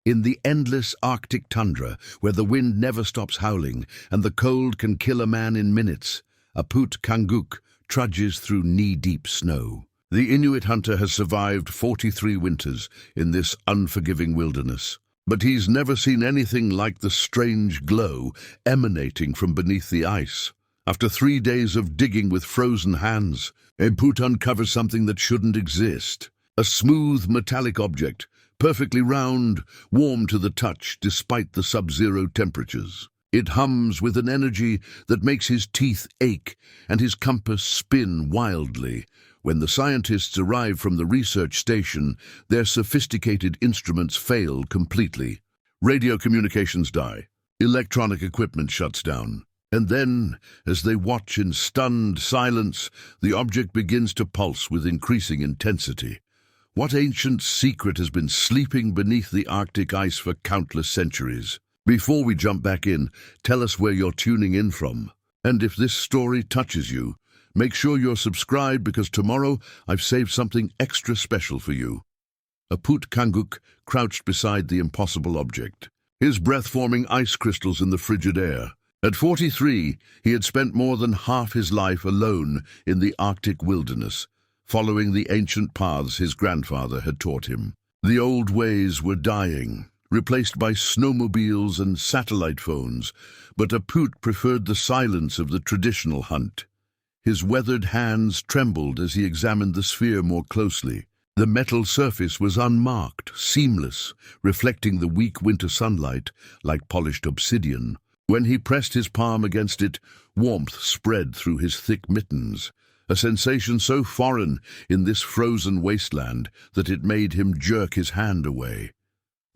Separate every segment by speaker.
Speaker 1: In the endless Arctic tundra, where the wind never stops howling and the cold can kill a man in minutes, APUT KANGUQ trudges through knee-deep snow. The Inuit hunter has survived 43 winters in this unforgiving wilderness, but he's never seen anything like the strange glow emanating from beneath the ice. After 3 days of digging with frozen hands, APUT uncovers something that shouldn't exist. A smooth metallic object, perfectly round, warm to the touch despite the sub-zero temperatures. It hums with an energy that makes his teeth ache and his compass spin wildly. When the scientists arrive from the research station, their sophisticated instruments fail completely. Radio communications die. Electronic equipment shuts down. And then, as they watch in stunned silence, the object begins to pulse with increasing intensity. What ancient secret has been sleeping beneath the Arctic ice for countless centuries? Before we jump back in, tell us where you're tuning in from. And if this story touches you, make sure you're subscribed because tomorrow I've saved something extra special for you. APUT KANGUQ crouched beside the impossible object, his breath forming ice crystals in the frigid air. At 43, he had spent more than half his life alone in the Arctic wilderness, following the ancient paths his grandfather had taught him. The old ways were dying, replaced by snowmobiles and satellite phones, but APUT preferred the silence of the traditional hunt. His weathered hands trembled as he examined the sphere more closely. The metal surface was unmarked, seamless, reflecting the weak winter sunlight like polished obsidian. When he pressed his palm against it, warmth spread through his thick mittens, a sensation so foreign in this frozen wasteland that it made him jerk his hand away.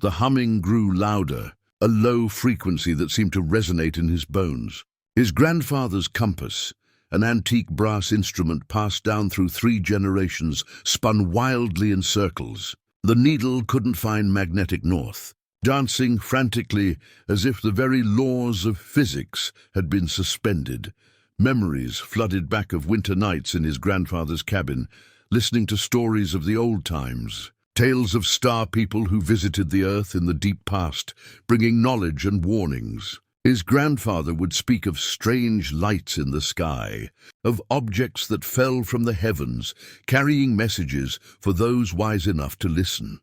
Speaker 1: The humming grew louder, a low frequency that seemed to resonate in his bones. His grandfather's compass, an antique brass instrument passed down through 3 generations, spun wildly in circles. The needle couldn't find magnetic north, dancing frantically as if the very laws of physics had been suspended. Memories flooded back of winter nights in his grandfather's cabin, listening to stories of the old times, tales of star people who visited the earth in the deep past, bringing knowledge and warnings. His grandfather would speak of strange lights in the sky, of objects that fell from the heavens, carrying messages for those wise enough to listen.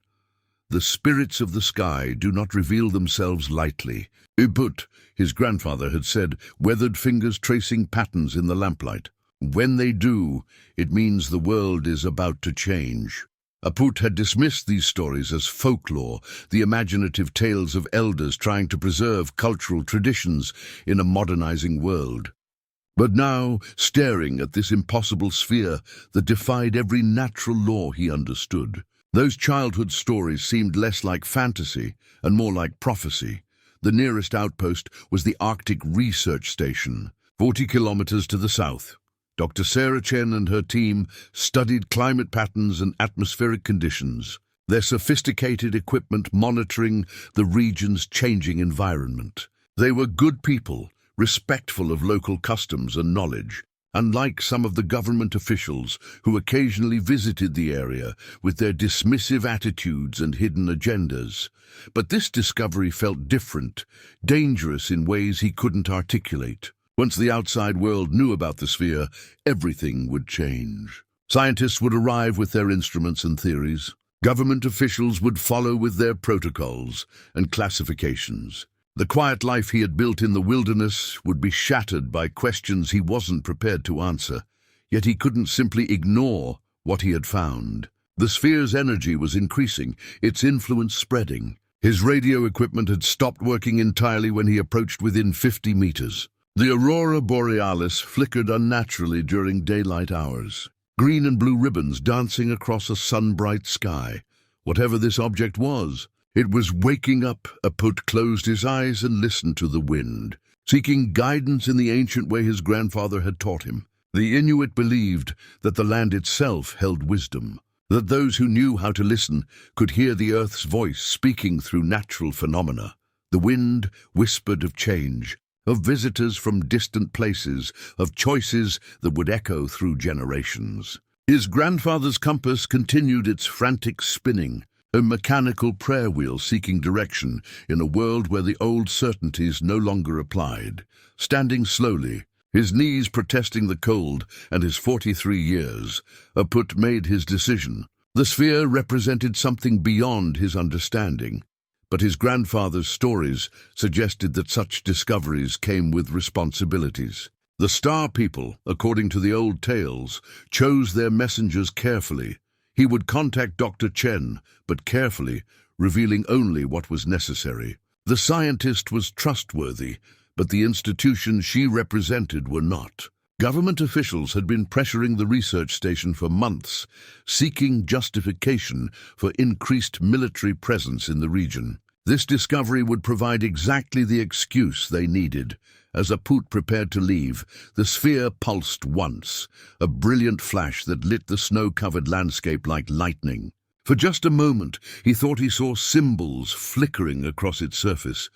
Speaker 1: The spirits of the sky do not reveal themselves lightly. APUT, his grandfather had said, weathered fingers tracing patterns in the lamplight. When they do, it means the world is about to change. APUT had dismissed these stories as folklore, the imaginative tales of elders trying to preserve cultural traditions in a modernizing world. But now, staring at this impossible sphere that defied every natural law he understood, those childhood stories seemed less like fantasy and more like prophecy. The nearest outpost was the Arctic Research Station, 40 kilometers to the south. Dr. Sarah Chen and her team studied climate patterns and atmospheric conditions, their sophisticated equipment monitoring the region's changing environment. They were good people, respectful of local customs and knowledge, unlike some of the government officials who occasionally visited the area with their dismissive attitudes and hidden agendas. But this discovery felt different, dangerous in ways he couldn't articulate. Once the outside world knew about the sphere, everything would change. Scientists would arrive with their instruments and theories. Government officials would follow with their protocols and classifications. The quiet life he had built in the wilderness would be shattered by questions he wasn't prepared to answer, yet he couldn't simply ignore what he had found. The sphere's energy was increasing, its influence spreading. His radio equipment had stopped working entirely when he approached within 50 meters. The aurora borealis flickered unnaturally during daylight hours, green and blue ribbons dancing across a sun-bright sky. Whatever this object was, it was waking up. APUT closed his eyes and listened to the wind, seeking guidance in the ancient way his grandfather had taught him. The Inuit believed that the land itself held wisdom, that those who knew how to listen could hear the earth's voice speaking through natural phenomena. The wind whispered of change, of visitors from distant places, of choices that would echo through generations. His grandfather's compass continued its frantic spinning, a mechanical prayer wheel seeking direction in a world where the old certainties no longer applied. Standing slowly, his knees protesting the cold and his 43 years, APUT made his decision. The sphere represented something beyond his understanding, but his grandfather's stories suggested that such discoveries came with responsibilities. The Star People, according to the old tales, chose their messengers carefully. He would contact Dr. Chen, but carefully, revealing only what was necessary. The scientist was trustworthy, but the institutions she represented were not. Government officials had been pressuring the research station for months, seeking justification for increased military presence in the region. This discovery would provide exactly the excuse they needed. As APUT prepared to leave, the sphere pulsed once, a brilliant flash that lit the snow-covered landscape like lightning. For just a moment, he thought he saw symbols flickering across its surface,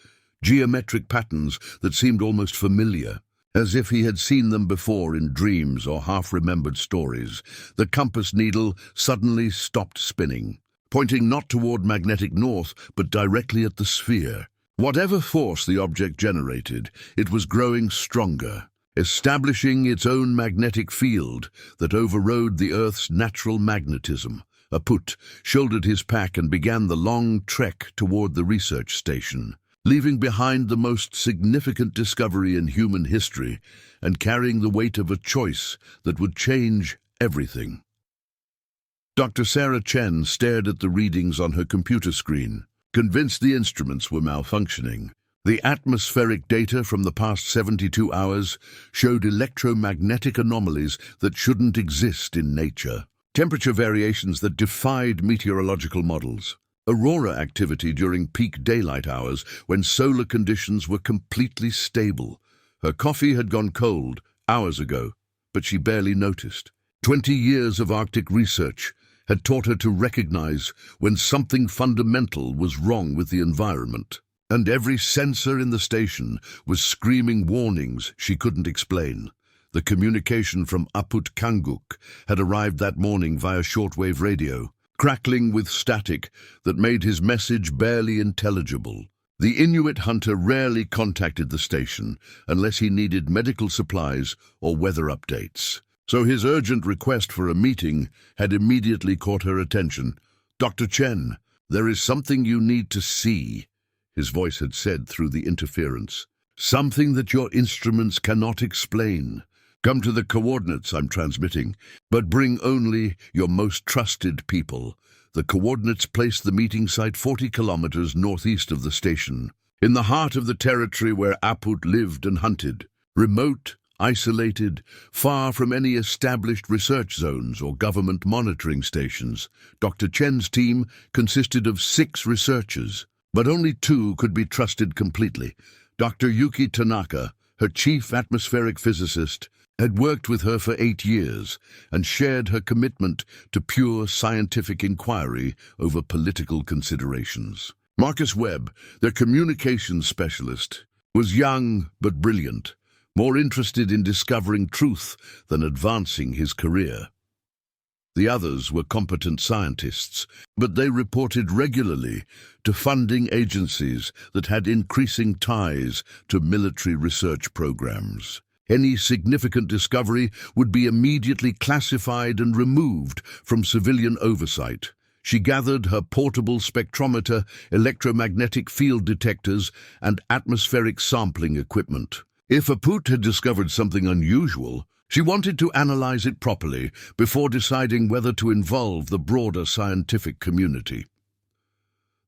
Speaker 1: geometric patterns that seemed almost familiar, as if he had seen them before in dreams or half-remembered stories. The compass needle suddenly stopped spinning, pointing not toward magnetic north, but directly at the sphere. Whatever force the object generated, it was growing stronger, establishing its own magnetic field that overrode the Earth's natural magnetism. APUT shouldered his pack and began the long trek toward the research station, leaving behind the most significant discovery in human history and carrying the weight of a choice that would change everything. Dr. Sarah Chen stared at the readings on her computer screen, convinced the instruments were malfunctioning. The atmospheric data from the past 72 hours showed electromagnetic anomalies that shouldn't exist in nature, temperature variations that defied meteorological models, aurora activity during peak daylight hours when solar conditions were completely stable. Her coffee had gone cold hours ago, but she barely noticed. 20 years of Arctic research had taught her to recognize when something fundamental was wrong with the environment, and every sensor in the station was screaming warnings she couldn't explain. The communication from APUT KANGUQ had arrived that morning via shortwave radio, crackling with static that made his message barely intelligible. The Inuit hunter rarely contacted the station unless he needed medical supplies or weather updates, so his urgent request for a meeting had immediately caught her attention. "Dr. Chen, there is something you need to see," his voice had said through the interference. "Something that your instruments cannot explain. Come to the coordinates I'm transmitting, but bring only your most trusted people." The coordinates placed the meeting site 40 kilometers northeast of the station, in the heart of the territory where APUT lived and hunted. Remote, isolated, far from any established research zones or government monitoring stations. Dr. Chen's team consisted of 6 researchers, but only 2 could be trusted completely. Dr. Yuki Tanaka, her chief atmospheric physicist, had worked with her for 8 years and shared her commitment to pure scientific inquiry over political considerations. Marcus Webb, their communications specialist, was young but brilliant, more interested in discovering truth than advancing his career. The others were competent scientists, but they reported regularly to funding agencies that had increasing ties to military research programs. Any significant discovery would be immediately classified and removed from civilian oversight. She gathered her portable spectrometer, electromagnetic field detectors, and atmospheric sampling equipment. If APUT had discovered something unusual, she wanted to analyze it properly before deciding whether to involve the broader scientific community.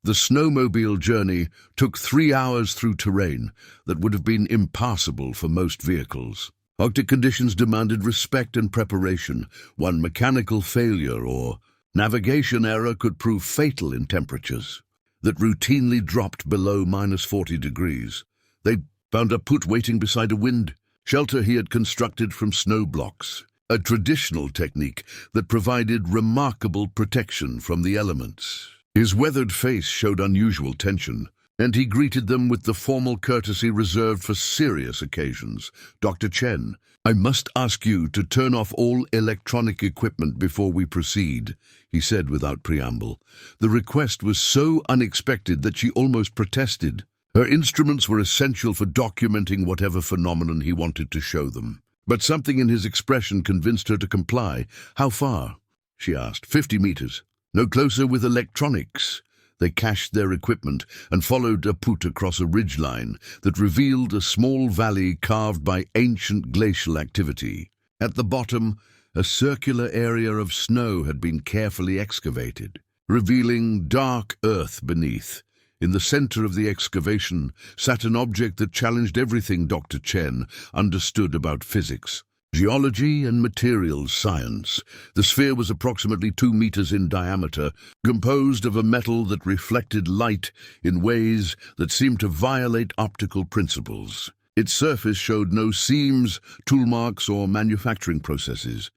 Speaker 1: The snowmobile journey took 3 hours through terrain that would have been impassable for most vehicles. Arctic conditions demanded respect and preparation. One mechanical failure or navigation error could prove fatal in temperatures that routinely dropped below -40 degrees. They found APUT waiting beside a wind shelter he had constructed from snow blocks, a traditional technique that provided remarkable protection from the elements. His weathered face showed unusual tension. and he greeted them with the formal courtesy reserved for serious occasions. "Dr. Chen, I must ask you to turn off all electronic equipment before we proceed," he said without preamble. The request was so unexpected that she almost protested. Her instruments were essential for documenting whatever phenomenon he wanted to show them. But something in his expression convinced her to comply. "How far?" she asked. 50 meters. "No closer with electronics." They cached their equipment and followed APUT across a ridgeline that revealed a small valley carved by ancient glacial activity. At the bottom, a circular area of snow had been carefully excavated, revealing dark earth beneath. In the center of the excavation sat an object that challenged everything Dr. Chen understood about physics. Geology and materials science. The sphere was approximately 2 meters in diameter, composed of a metal that reflected light in ways that seemed to violate optical principles. Its surface showed no seams, tool marks, or manufacturing processes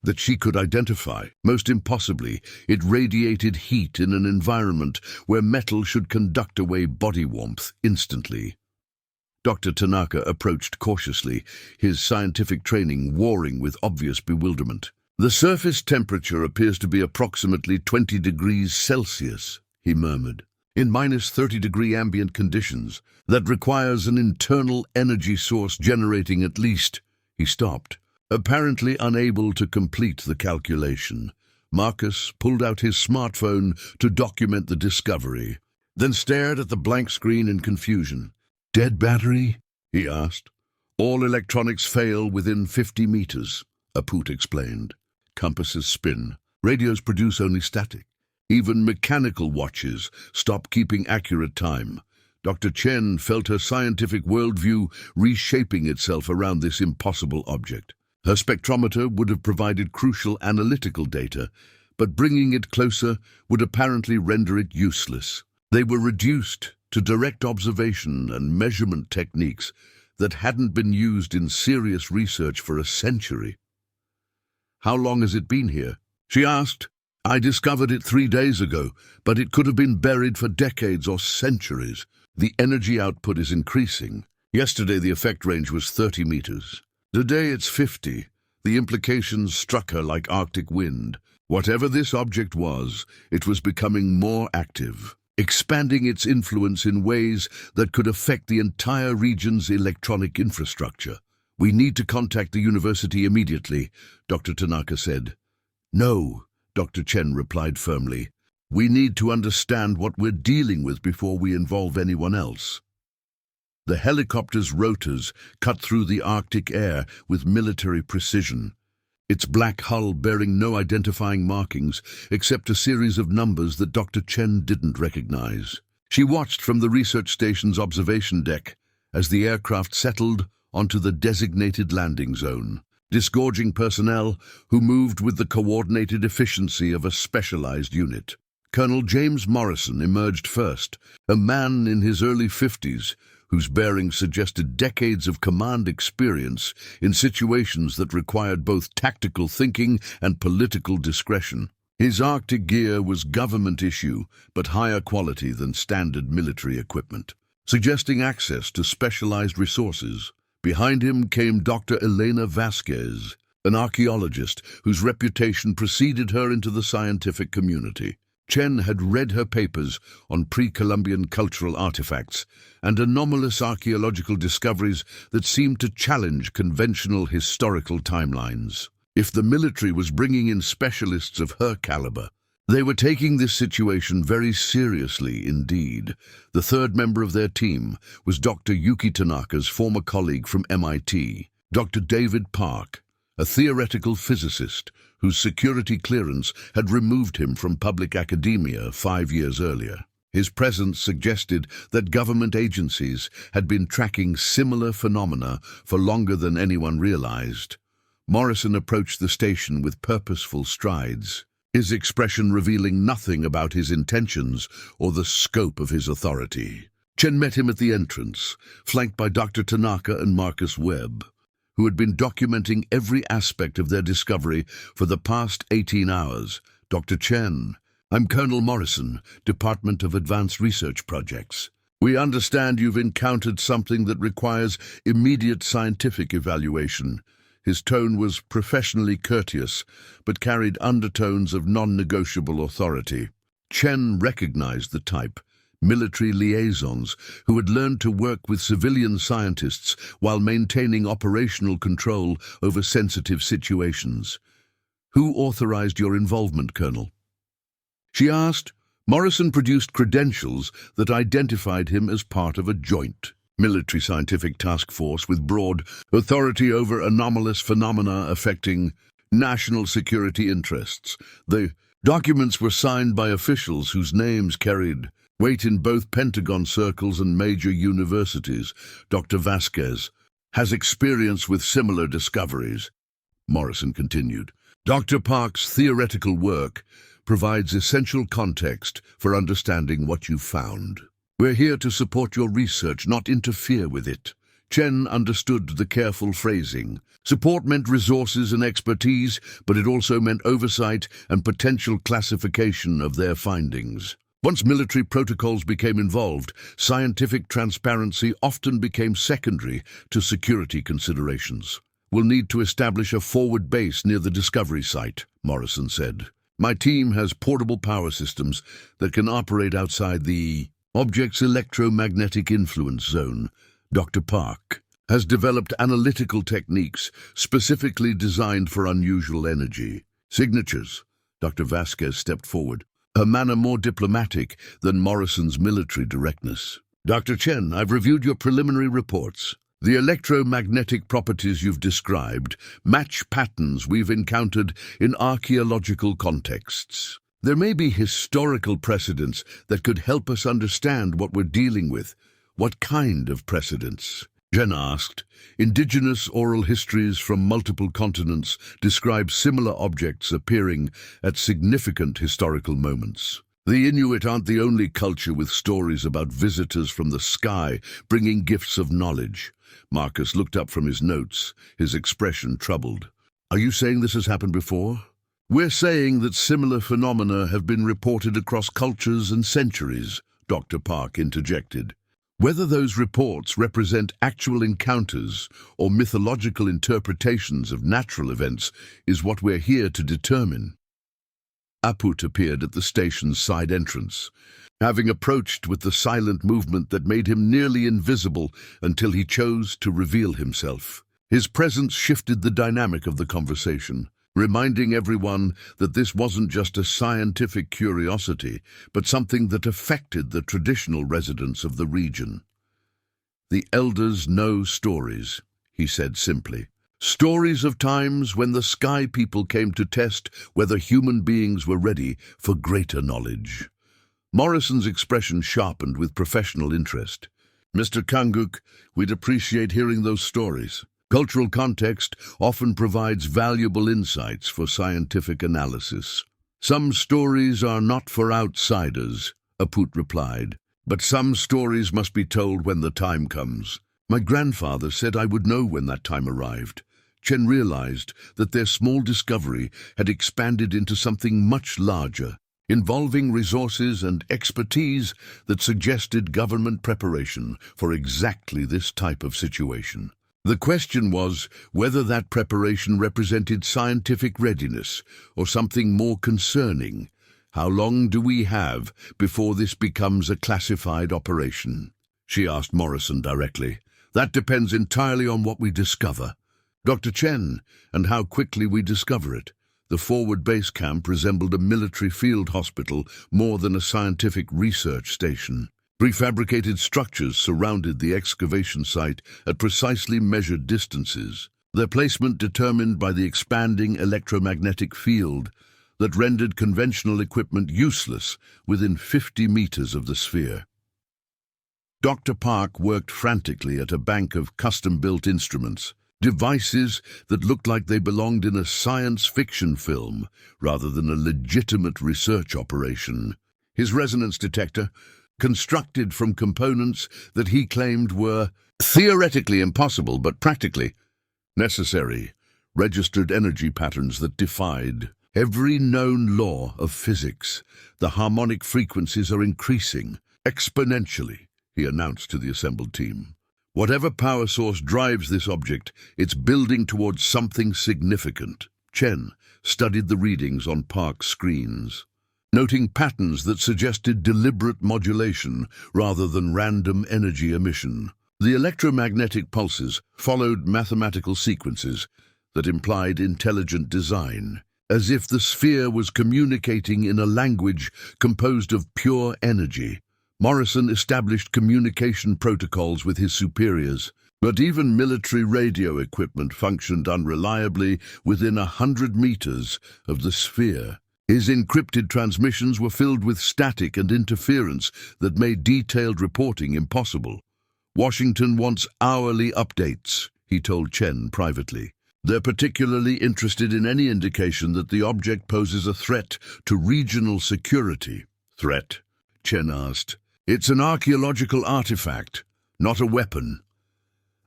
Speaker 1: that she could identify. Most impossibly, it radiated heat in an environment where metal should conduct away body warmth instantly. Dr. Tanaka approached cautiously, his scientific training warring with obvious bewilderment. "The surface temperature appears to be approximately 20 degrees Celsius, he murmured. "In minus 30-degree ambient conditions, that requires an internal energy source generating at least—" He stopped, apparently unable to complete the calculation. Marcus pulled out his smartphone to document the discovery, then stared at the blank screen in confusion. "Dead battery?" he asked. "All electronics fail within 50 meters, APUT explained. "Compasses spin. Radios produce only static. Even mechanical watches stop keeping accurate time." Dr. Chen felt her scientific worldview reshaping itself around this impossible object. Her spectrometer would have provided crucial analytical data, but bringing it closer would apparently render it useless. They were reduced to direct observation and measurement techniques that hadn't been used in serious research for a century. "How long has it been here?" she asked. "I discovered it 3 days ago, but it could have been buried for decades or centuries. The energy output is increasing. Yesterday the effect range was 30 meters. Today it's 50. The implications struck her like Arctic wind. Whatever this object was, it was becoming more active, expanding its influence in ways that could affect the entire region's electronic infrastructure. "We need to contact the university immediately," Dr. Tanaka said. "No," Dr. Chen replied firmly. "We need to understand what we're dealing with before we involve anyone else." The helicopter's rotors cut through the Arctic air with military precision, its black hull bearing no identifying markings except a series of numbers that Dr. Chen didn't recognize. She watched from the research station's observation deck as the aircraft settled onto the designated landing zone, disgorging personnel who moved with the coordinated efficiency of a specialized unit. Colonel James Morrison emerged first, a man in his early 50s, whose bearing suggested decades of command experience in situations that required both tactical thinking and political discretion. His Arctic gear was government issue, but higher quality than standard military equipment, suggesting access to specialized resources. Behind him came Dr. Elena Vasquez, an archaeologist whose reputation preceded her into the scientific community. Chen had read her papers on pre-Columbian cultural artifacts and anomalous archaeological discoveries that seemed to challenge conventional historical timelines. If the military was bringing in specialists of her caliber, they were taking this situation very seriously indeed. The third member of their team was Dr. Yuki Tanaka's former colleague from MIT, Dr. David Park, a theoretical physicist whose security clearance had removed him from public academia 5 years earlier. His presence suggested that government agencies had been tracking similar phenomena for longer than anyone realized. Morrison approached the station with purposeful strides, his expression revealing nothing about his intentions or the scope of his authority. Chen met him at the entrance, flanked by Dr. Tanaka and Marcus Webb, who had been documenting every aspect of their discovery for the past 18 hours. "Dr. Chen, I'm Colonel Morrison, Department of Advanced Research Projects." We understand you've encountered something that requires immediate scientific evaluation. His tone was professionally courteous, but carried undertones of non-negotiable authority. Chen recognized the type, military liaisons who had learned to work with civilian scientists while maintaining operational control over sensitive situations. "Who authorized your involvement, Colonel?" she asked. Morrison produced credentials that identified him as part of a joint military scientific task force with broad authority over anomalous phenomena affecting national security interests. The documents were signed by officials whose names carried weight in both Pentagon circles and major universities. Dr. Vasquez has experience with similar discoveries, Morrison continued. Dr. Park's theoretical work provides essential context for understanding what you found. We're here to support your research, not interfere with it. Chen understood the careful phrasing. Support meant resources and expertise, but it also meant oversight and potential classification of their findings. Once military protocols became involved, scientific transparency often became secondary to security considerations. "We'll need to establish a forward base near the discovery site," Morrison said. "My team has portable power systems that can operate outside the object's electromagnetic influence zone." Dr. Park has developed analytical techniques specifically designed for unusual energy signatures. Dr. Vasquez stepped forward, her manner more diplomatic than Morrison's military directness. "Dr. Chen, I've reviewed your preliminary reports. The electromagnetic properties you've described match patterns we've encountered in archaeological contexts. There may be historical precedents that could help us understand what we're dealing with." "What kind of precedents?" Jen asked. "Indigenous oral histories from multiple continents describe similar objects appearing at significant historical moments. The Inuit aren't the only culture with stories about visitors from the sky bringing gifts of knowledge." Marcus looked up from his notes, his expression troubled. "Are you saying this has happened before?" "We're saying that similar phenomena have been reported across cultures and centuries," Dr. Park interjected. "Whether those reports represent actual encounters or mythological interpretations of natural events is what we're here to determine." APUT appeared at the station's side entrance, having approached with the silent movement that made him nearly invisible until he chose to reveal himself. His presence shifted the dynamic of the conversation, reminding everyone that this wasn't just a scientific curiosity, but something that affected the traditional residents of the region. "The elders know stories," he said simply. "Stories of times when the sky people came to test whether human beings were ready for greater knowledge." Morrison's expression sharpened with professional interest. "Mr. Kanguq, we'd appreciate hearing those stories. Cultural context often provides valuable insights for scientific analysis." "Some stories are not for outsiders," APUT replied, "but some stories must be told when the time comes. My grandfather said I would know when that time arrived." Chen realized that their small discovery had expanded into something much larger, involving resources and expertise that suggested government preparation for exactly this type of situation. The question was whether that preparation represented scientific readiness or something more concerning. "How long do we have before this becomes a classified operation?" she asked Morrison directly. "That depends entirely on what we discover, Dr. Chen, and how quickly we discover it." The forward base camp resembled a military field hospital more than a scientific research station. Prefabricated structures surrounded the excavation site at precisely measured distances, their placement determined by the expanding electromagnetic field that rendered conventional equipment useless within 50 meters of the sphere. Dr. Park worked frantically at a bank of custom-built instruments, devices that looked like they belonged in a science fiction film rather than a legitimate research operation. His resonance detector, constructed from components that he claimed were theoretically impossible but practically necessary, registered energy patterns that defied every known law of physics. "The harmonic frequencies are increasing exponentially," he announced to the assembled team. Whatever power source drives this object, it's building towards something significant. Chen studied the readings on Park's screens, noting patterns that suggested deliberate modulation rather than random energy emission. The electromagnetic pulses followed mathematical sequences that implied intelligent design, as if the sphere was communicating in a language composed of pure energy. Morrison established communication protocols with his superiors, but even military radio equipment functioned unreliably within 100 meters of the sphere. His encrypted transmissions were filled with static and interference that made detailed reporting impossible. "Washington wants hourly updates," he told Chen privately. "They're particularly interested in any indication that the object poses a threat to regional security." "Threat?" Chen asked. "It's an archaeological artifact, not a weapon.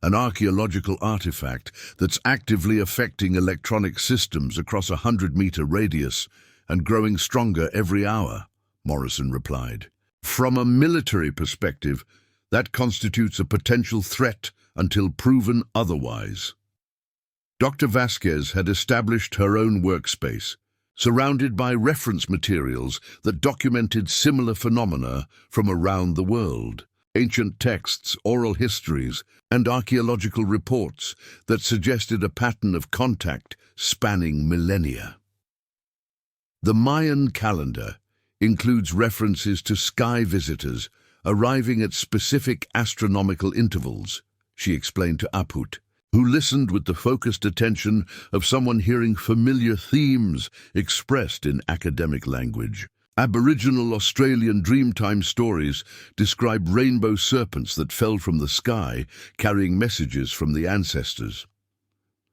Speaker 1: An archaeological artifact that's actively affecting electronic systems across a 100-meter radius and growing stronger every hour," Morrison replied. "From a military perspective, that constitutes a potential threat until proven otherwise." Dr. Vasquez had established her own workspace, surrounded by reference materials that documented similar phenomena from around the world. Ancient texts, oral histories, and archaeological reports that suggested a pattern of contact spanning millennia. The Mayan calendar includes references to sky visitors arriving at specific astronomical intervals, she explained to APUT, who listened with the focused attention of someone hearing familiar themes expressed in academic language. Aboriginal Australian Dreamtime stories describe rainbow serpents that fell from the sky, carrying messages from the ancestors.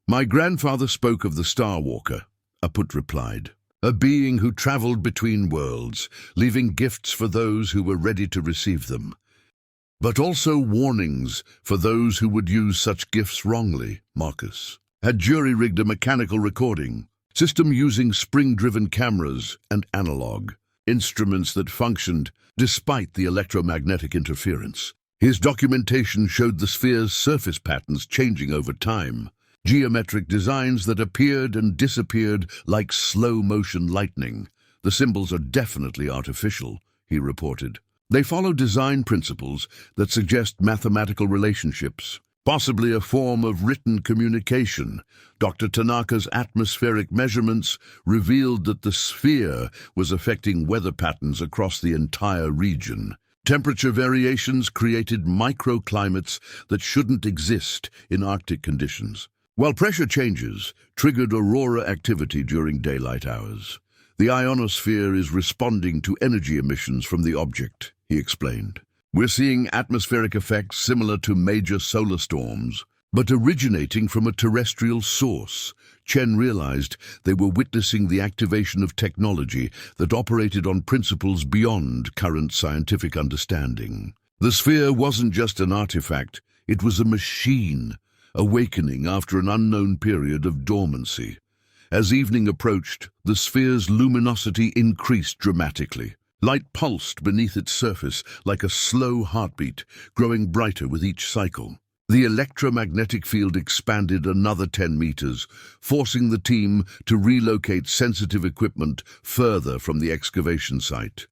Speaker 1: "My grandfather spoke of the Star Walker," APUT replied, "a being who traveled between worlds, leaving gifts for those who were ready to receive them, but also warnings for those who would use such gifts wrongly." Marcus had jury-rigged a mechanical recording system using spring-driven cameras and analog instruments that functioned despite the electromagnetic interference. His documentation showed the sphere's surface patterns changing over time, geometric designs that appeared and disappeared like slow-motion lightning. "The symbols are definitely artificial," he reported. "They follow design principles that suggest mathematical relationships, possibly a form of written communication." Dr. Tanaka's atmospheric measurements revealed that the sphere was affecting weather patterns across the entire region. Temperature variations created microclimates that shouldn't exist in Arctic conditions, while pressure changes triggered aurora activity during daylight hours. "The ionosphere is responding to energy emissions from the object," he explained. "We're seeing atmospheric effects similar to major solar storms, but originating from a terrestrial source." Chen realized they were witnessing the activation of technology that operated on principles beyond current scientific understanding. The sphere wasn't just an artifact, it was a machine, awakening after an unknown period of dormancy. As evening approached, the sphere's luminosity increased dramatically. Light pulsed beneath its surface like a slow heartbeat, growing brighter with each cycle. The electromagnetic field expanded another 10 meters, forcing the team to relocate sensitive equipment further from the excavation site.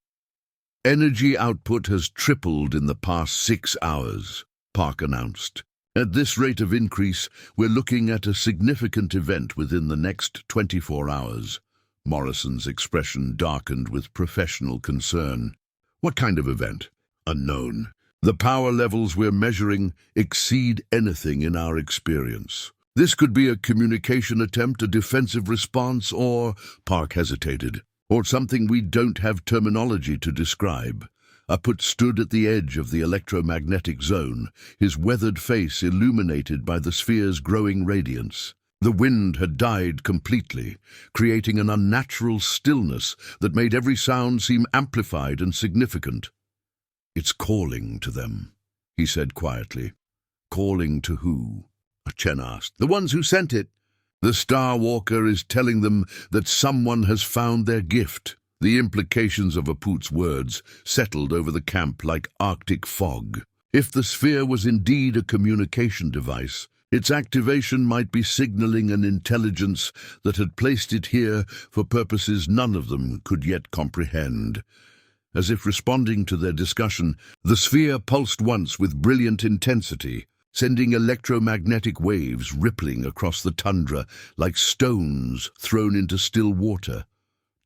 Speaker 1: "Energy output has tripled in the past 6 hours, Park announced. "At this rate of increase, we're looking at a significant event within the next 24 hours. Morrison's expression darkened with professional concern. "What kind of event?" "Unknown. The power levels we're measuring exceed anything in our experience. This could be a communication attempt, a defensive response, or," Park hesitated, "or something we don't have terminology to describe." APUT stood at the edge of the electromagnetic zone, his weathered face illuminated by the sphere's growing radiance. The wind had died completely, creating an unnatural stillness that made every sound seem amplified and significant. "It's calling to them," he said quietly. "Calling to who?" Chen asked. "The ones who sent it. The Star Walker is telling them that someone has found their gift." The implications of APUT's words settled over the camp like Arctic fog. If the sphere was indeed a communication device, its activation might be signaling an intelligence that had placed it here for purposes none of them could yet comprehend. As if responding to their discussion, the sphere pulsed once with brilliant intensity, sending electromagnetic waves rippling across the tundra like stones thrown into still water.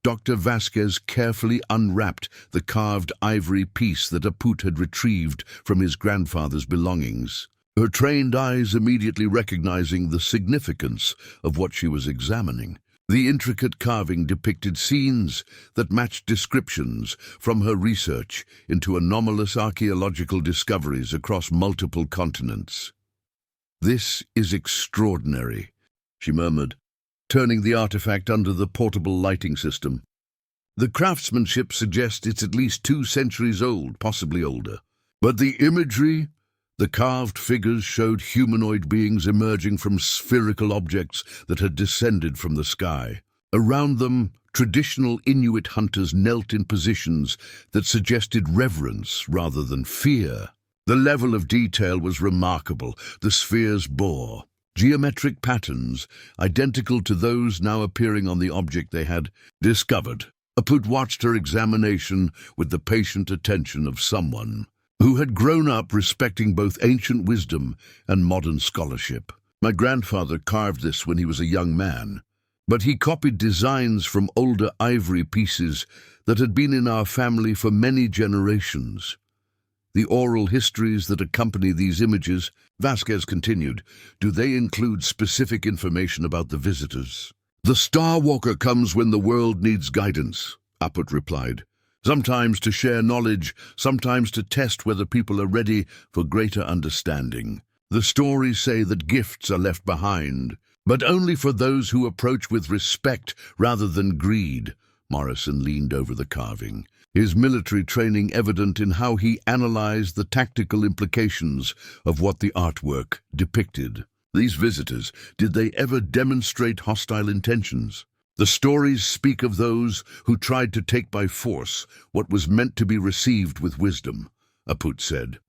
Speaker 1: Dr. Vasquez carefully unwrapped the carved ivory piece that APUT had retrieved from his grandfather's belongings, her trained eyes immediately recognizing the significance of what she was examining. The intricate carving depicted scenes that matched descriptions from her research into anomalous archaeological discoveries across multiple continents. "This is extraordinary," she murmured, turning the artifact under the portable lighting system. "The craftsmanship suggests it's at least 2 centuries old, possibly older. But the imagery, the carved figures showed humanoid beings emerging from spherical objects that had descended from the sky. Around them, traditional Inuit hunters knelt in positions that suggested reverence rather than fear. The level of detail was remarkable. The spheres bore geometric patterns identical to those now appearing on the object they had discovered. APUT watched her examination with the patient attention of someone who had grown up respecting both ancient wisdom and modern scholarship. "My grandfather carved this when he was a young man, but he copied designs from older ivory pieces that had been in our family for many generations. The oral histories that accompany these images," Vasquez continued, "do they include specific information about the visitors?" "The Star Walker comes when the world needs guidance," APUT replied. "Sometimes to share knowledge, sometimes to test whether people are ready for greater understanding. The stories say that gifts are left behind, but only for those who approach with respect rather than greed." Morrison leaned over the carving, his military training evident in how he analyzed the tactical implications of what the artwork depicted. "These visitors, did they ever demonstrate hostile intentions? The stories speak of those who tried to take by force what was meant to be received with wisdom," APUT said.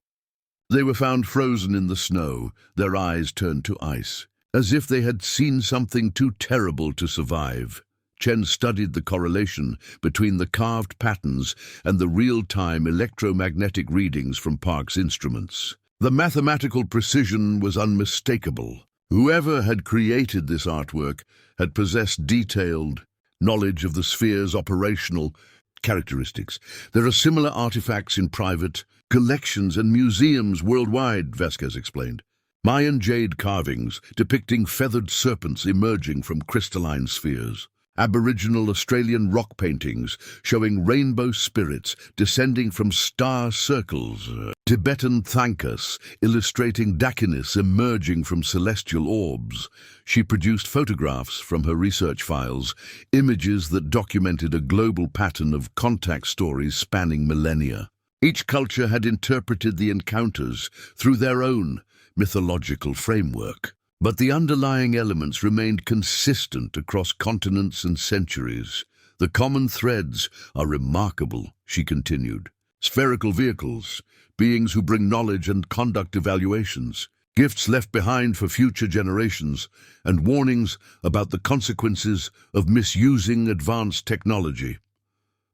Speaker 1: "They were found frozen in the snow, their eyes turned to ice, as if they had seen something too terrible to survive." Chen studied the correlation between the carved patterns and the real-time electromagnetic readings from Park's instruments. The mathematical precision was unmistakable. Whoever had created this artwork had possessed detailed knowledge of the sphere's operational characteristics. "There are similar artifacts in private collections and museums worldwide," Vasquez explained. "Mayan jade carvings depicting feathered serpents emerging from crystalline spheres. Aboriginal Australian rock paintings showing rainbow spirits descending from star circles. Tibetan thankas illustrating Dakinis emerging from celestial orbs." She produced photographs from her research files, images that documented a global pattern of contact stories spanning millennia. Each culture had interpreted the encounters through their own mythological framework. But the underlying elements remained consistent across continents and centuries. "The common threads are remarkable," she continued. "Spherical vehicles, beings who bring knowledge and conduct evaluations, gifts left behind for future generations, and warnings about the consequences of misusing advanced technology."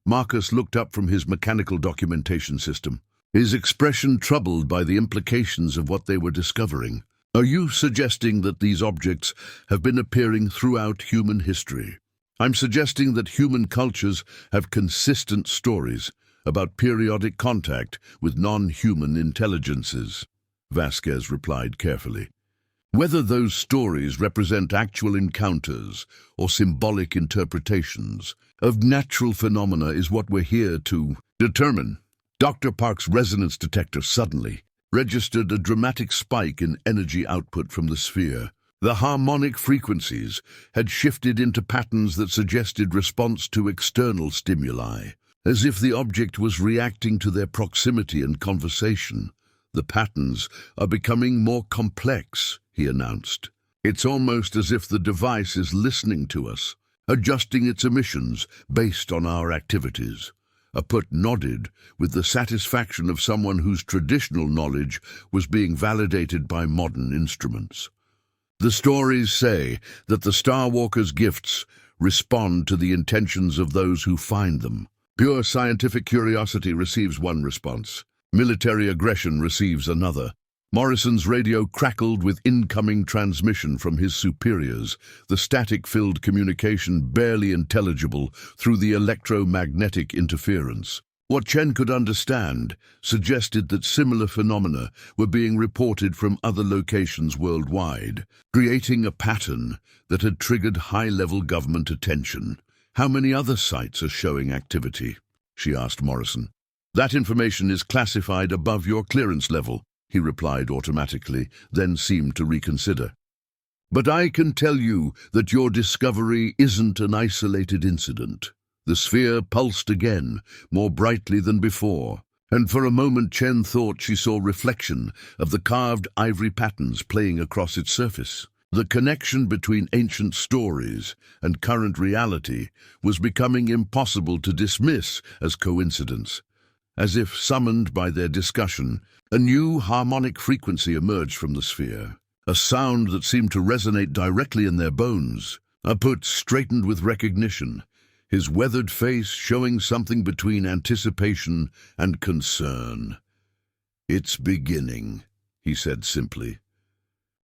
Speaker 1: Marcus looked up from his mechanical documentation system, his expression troubled by the implications of what they were discovering. "Are you suggesting that these objects have been appearing throughout human history?" "I'm suggesting that human cultures have consistent stories about periodic contact with non-human intelligences," Vasquez replied carefully. "Whether those stories represent actual encounters or symbolic interpretations of natural phenomena is what we're here to determine." Dr. Park's resonance detector suddenly registered a dramatic spike in energy output from the sphere. The harmonic frequencies had shifted into patterns that suggested response to external stimuli, as if the object was reacting to their proximity and conversation. "The patterns are becoming more complex," he announced. "It's almost as if the device is listening to us, adjusting its emissions based on our activities." APUT nodded with the satisfaction of someone whose traditional knowledge was being validated by modern instruments. The stories say that the Starwalker's gifts respond to the intentions of those who find them. Pure scientific curiosity receives one response. Military aggression receives another. Morrison's radio crackled with incoming transmission from his superiors, the static-filled communication barely intelligible through the electromagnetic interference. What Chen could understand suggested that similar phenomena were being reported from other locations worldwide, creating a pattern that had triggered high-level government attention. "How many other sites are showing activity?" she asked Morrison. "That information is classified above your clearance level," he replied automatically, then seemed to reconsider. "But I can tell you that your discovery isn't an isolated incident." The sphere pulsed again, more brightly than before, and for a moment Chen thought she saw reflection of the carved ivory patterns playing across its surface. The connection between ancient stories and current reality was becoming impossible to dismiss as coincidence. As if summoned by their discussion, a new harmonic frequency emerged from the sphere, a sound that seemed to resonate directly in their bones. APUT straightened with recognition, his weathered face showing something between anticipation and concern. "It's beginning," he said simply.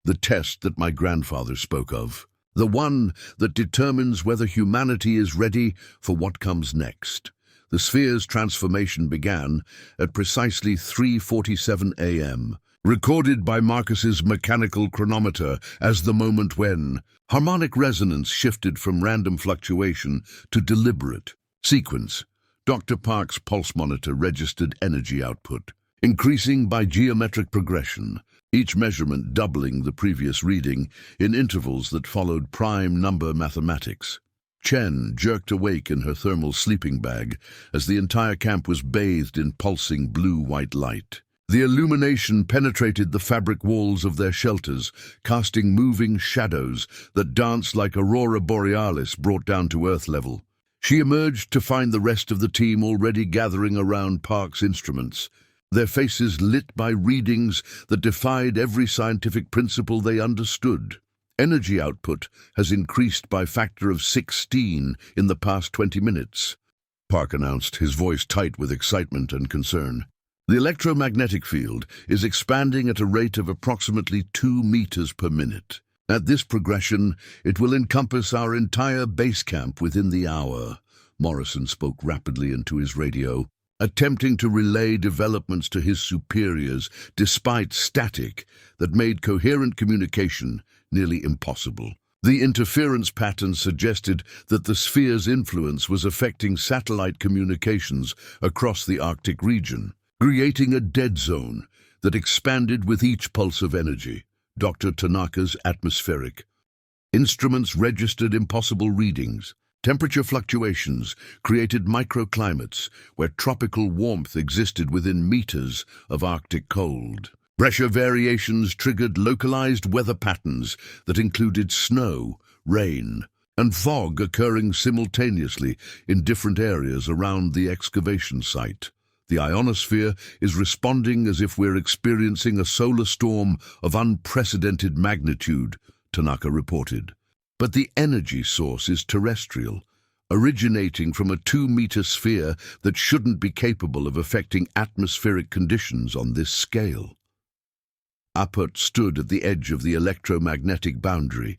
Speaker 1: "The test that my grandfather spoke of, the one that determines whether humanity is ready for what comes next." The sphere's transformation began at precisely 3:47 a.m., recorded by Marcus's mechanical chronometer as the moment when harmonic resonance shifted from random fluctuation to deliberate sequence. Dr. Park's pulse monitor registered energy output, increasing by geometric progression, each measurement doubling the previous reading in intervals that followed prime number mathematics. Chen jerked awake in her thermal sleeping bag as the entire camp was bathed in pulsing blue-white light. The illumination penetrated the fabric walls of their shelters, casting moving shadows that danced like aurora borealis brought down to earth level. She emerged to find the rest of the team already gathering around Park's instruments, their faces lit by readings that defied every scientific principle they understood. "Energy output has increased by a factor of 16 in the past 20 minutes, Park announced, his voice tight with excitement and concern. "The electromagnetic field is expanding at a rate of approximately 2 meters per minute. At this progression, it will encompass our entire base camp within the hour." Morrison spoke rapidly into his radio, attempting to relay developments to his superiors despite static that made coherent communication nearly impossible. The interference pattern suggested that the sphere's influence was affecting satellite communications across the Arctic region, creating a dead zone that expanded with each pulse of energy. Dr. Tanaka's atmospheric instruments registered impossible readings. Temperature fluctuations created microclimates where tropical warmth existed within meters of Arctic cold. Pressure variations triggered localized weather patterns that included snow, rain, and fog occurring simultaneously in different areas around the excavation site. The ionosphere is responding as if we're experiencing a solar storm of unprecedented magnitude, Tanaka reported. But the energy source is terrestrial, originating from a 2-meter sphere that shouldn't be capable of affecting atmospheric conditions on this scale. APUT stood at the edge of the electromagnetic boundary,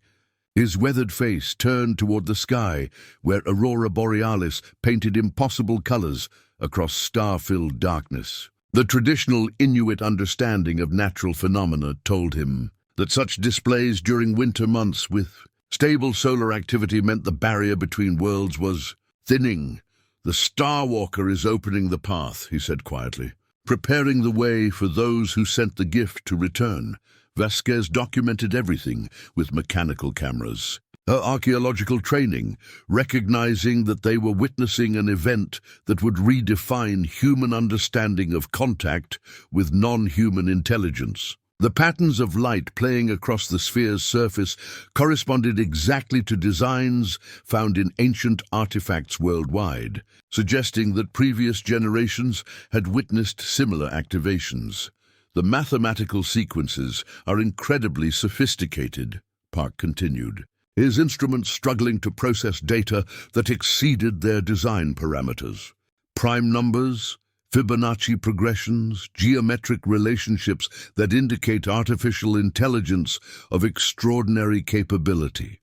Speaker 1: his weathered face turned toward the sky, where aurora borealis painted impossible colors across star-filled darkness. The traditional Inuit understanding of natural phenomena told him that such displays during winter months with stable solar activity meant the barrier between worlds was thinning. "The Starwalker is opening the path," he said quietly, "preparing the way for those who sent the gift to return." Vasquez documented everything with mechanical cameras. Her archaeological training, recognizing that they were witnessing an event that would redefine human understanding of contact with non-human intelligence. The patterns of light playing across the sphere's surface corresponded exactly to designs found in ancient artifacts worldwide, suggesting that previous generations had witnessed similar activations. The mathematical sequences are incredibly sophisticated, Park continued, his instruments struggling to process data that exceeded their design parameters. Prime numbers, Fibonacci progressions, geometric relationships that indicate artificial intelligence of extraordinary capability.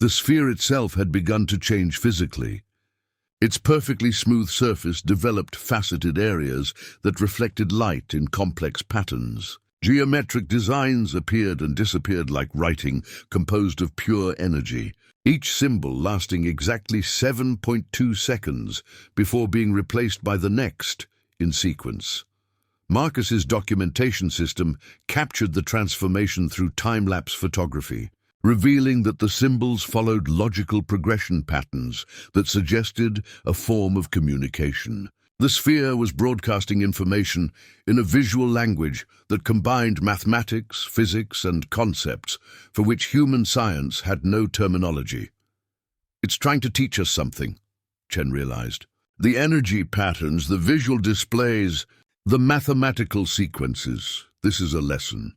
Speaker 1: The sphere itself had begun to change physically. Its perfectly smooth surface developed faceted areas that reflected light in complex patterns. Geometric designs appeared and disappeared like writing composed of pure energy, each symbol lasting exactly 7.2 seconds before being replaced by the next in sequence. Marcus's documentation system captured the transformation through time-lapse photography, revealing that the symbols followed logical progression patterns that suggested a form of communication. The sphere was broadcasting information in a visual language that combined mathematics, physics, and concepts for which human science had no terminology. It's trying to teach us something, Chen realized. The energy patterns, the visual displays, the mathematical sequences. This is a lesson,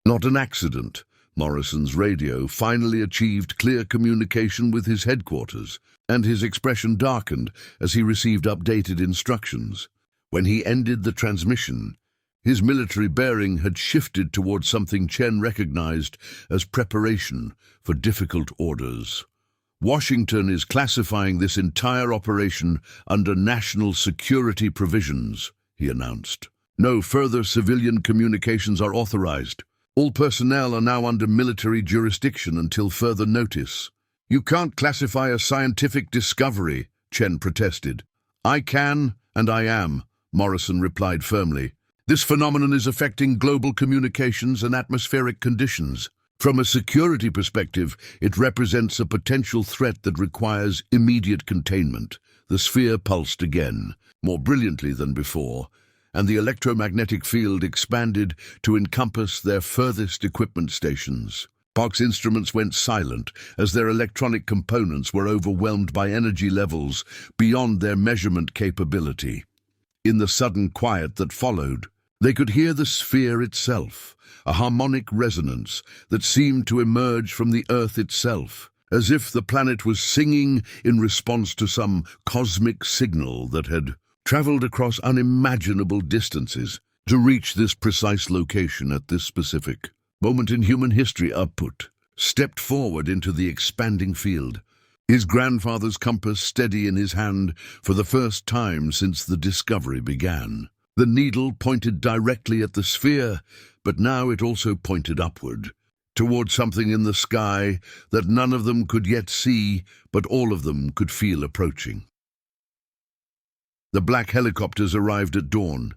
Speaker 1: not an accident. Morrison's radio finally achieved clear communication with his headquarters, and his expression darkened as he received updated instructions. When he ended the transmission, his military bearing had shifted towards something Chen recognized as preparation for difficult orders. Washington is classifying this entire operation under national security provisions, he announced. No further civilian communications are authorized. All personnel are now under military jurisdiction until further notice. You can't classify a scientific discovery, Chen protested. I can, and I am, Morrison replied firmly. This phenomenon is affecting global communications and atmospheric conditions. From a security perspective, it represents a potential threat that requires immediate containment. The sphere pulsed again, more brilliantly than before, and the electromagnetic field expanded to encompass their furthest equipment stations. Park's instruments went silent as their electronic components were overwhelmed by energy levels beyond their measurement capability. In the sudden quiet that followed, they could hear the sphere itself, a harmonic resonance that seemed to emerge from the Earth itself, as if the planet was singing in response to some cosmic signal that had traveled across unimaginable distances to reach this precise location at this specific moment in human history. APUT stepped forward into the expanding field, his grandfather's compass steady in his hand for the first time since the discovery began. The needle pointed directly at the sphere, but now it also pointed upward, toward something in the sky that none of them could yet see, but all of them could feel approaching. The black helicopters arrived at dawn,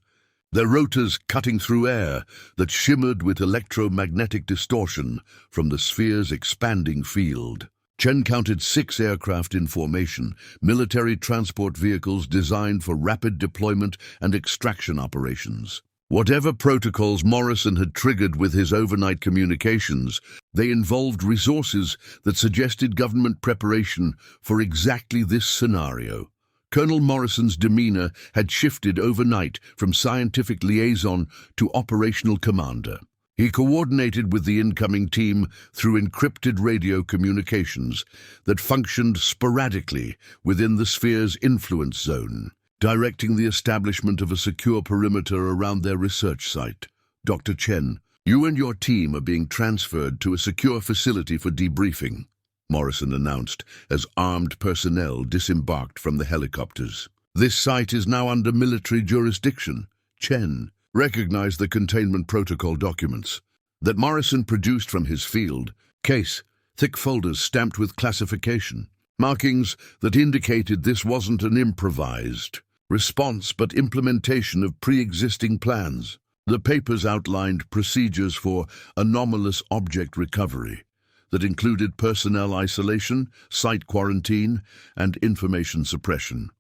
Speaker 1: their rotors cutting through air that shimmered with electromagnetic distortion from the sphere's expanding field. Chen counted 6 aircraft in formation, military transport vehicles designed for rapid deployment and extraction operations. Whatever protocols Morrison had triggered with his overnight communications, they involved resources that suggested government preparation for exactly this scenario. Colonel Morrison's demeanor had shifted overnight from scientific liaison to operational commander. He coordinated with the incoming team through encrypted radio communications that functioned sporadically within the sphere's influence zone, directing the establishment of a secure perimeter around their research site. Dr. Chen, you and your team are being transferred to a secure facility for debriefing, Morrison announced as armed personnel disembarked from the helicopters. This site is now under military jurisdiction. Chen recognized the containment protocol documents that Morrison produced from his field case, thick folders stamped with classification, markings that indicated this wasn't an improvised response but implementation of pre-existing plans. The papers outlined procedures for anomalous object recovery that included personnel isolation, site quarantine, and information suppression.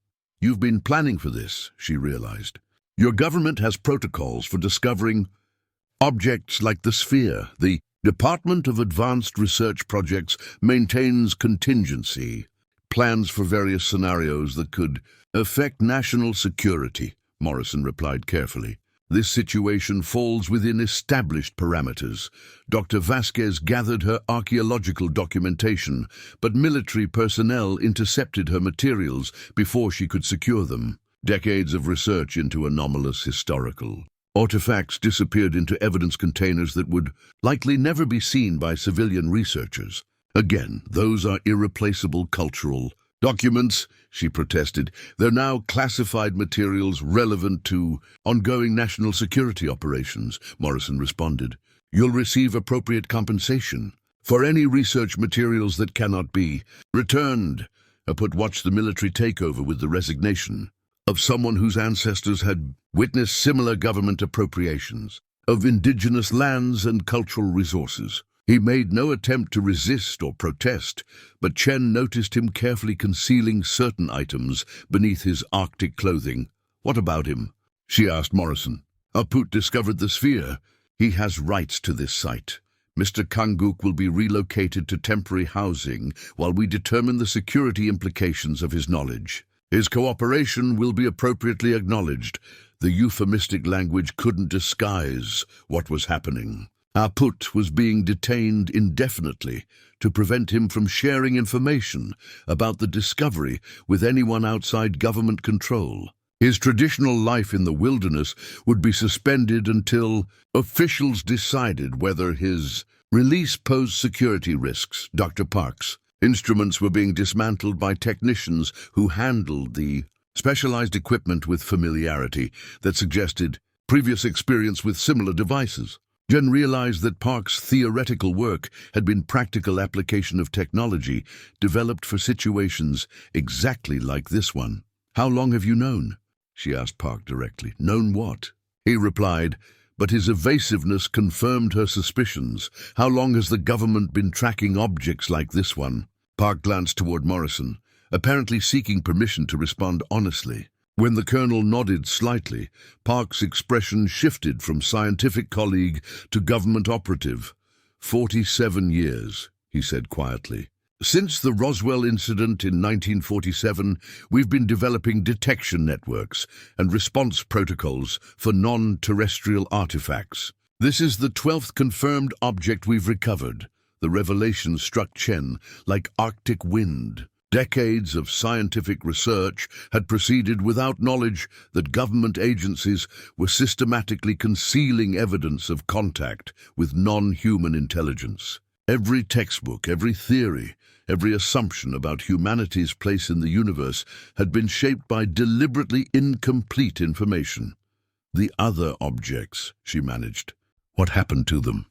Speaker 1: You've been planning for this, she realized. Your government has protocols for discovering Objects like the sphere, the Department of Advanced Research Projects maintains contingency plans for various scenarios that could affect national security, Morrison replied carefully. This situation falls within established parameters. Dr. Vasquez gathered her archaeological documentation, but military personnel intercepted her materials before she could secure them. Decades of research into anomalous historical artifacts disappeared into evidence containers that would likely never be seen by civilian researchers. Again, those are irreplaceable cultural documents, she protested. They're now classified materials relevant to ongoing national security operations, Morrison responded. You'll receive appropriate compensation for any research materials that cannot be returned. APUT watched the military takeover with the resignation of someone whose ancestors had witnessed similar government appropriations of indigenous lands and cultural resources. He made no attempt to resist or protest, but Chen noticed him carefully concealing certain items beneath his Arctic clothing. What about him? She asked Morrison. APUT discovered the sphere. He has rights to this site. Mr. KANGUQ will be relocated to temporary housing while we determine the security implications of his knowledge. His cooperation will be appropriately acknowledged. The euphemistic language couldn't disguise what was happening. APUT was being detained indefinitely to prevent him from sharing information about the discovery with anyone outside government control. His traditional life in the wilderness would be suspended until officials decided whether his release posed security risks. Dr. Parks. Instruments were being dismantled by technicians who handled the specialized equipment with familiarity that suggested previous experience with similar devices. Jen realized that Park's theoretical work had been practical application of technology developed for situations exactly like this one. How long have you known? She asked Park directly. Known what? He replied, but his evasiveness confirmed her suspicions. How long has the government been tracking objects like this one? Park glanced toward Morrison, apparently seeking permission to respond honestly. When the colonel nodded slightly, Park's expression shifted from scientific colleague to government operative. 47 years, he said quietly. Since the Roswell incident in 1947, we've been developing detection networks and response protocols for non-terrestrial artifacts. This is the 12th confirmed object we've recovered. The revelation struck Chen like Arctic wind. Decades of scientific research had proceeded without knowledge that government agencies were systematically concealing evidence of contact with non-human intelligence. Every textbook, every theory, every assumption about humanity's place in the universe had been shaped by deliberately incomplete information. The other objects, she managed. What happened to them?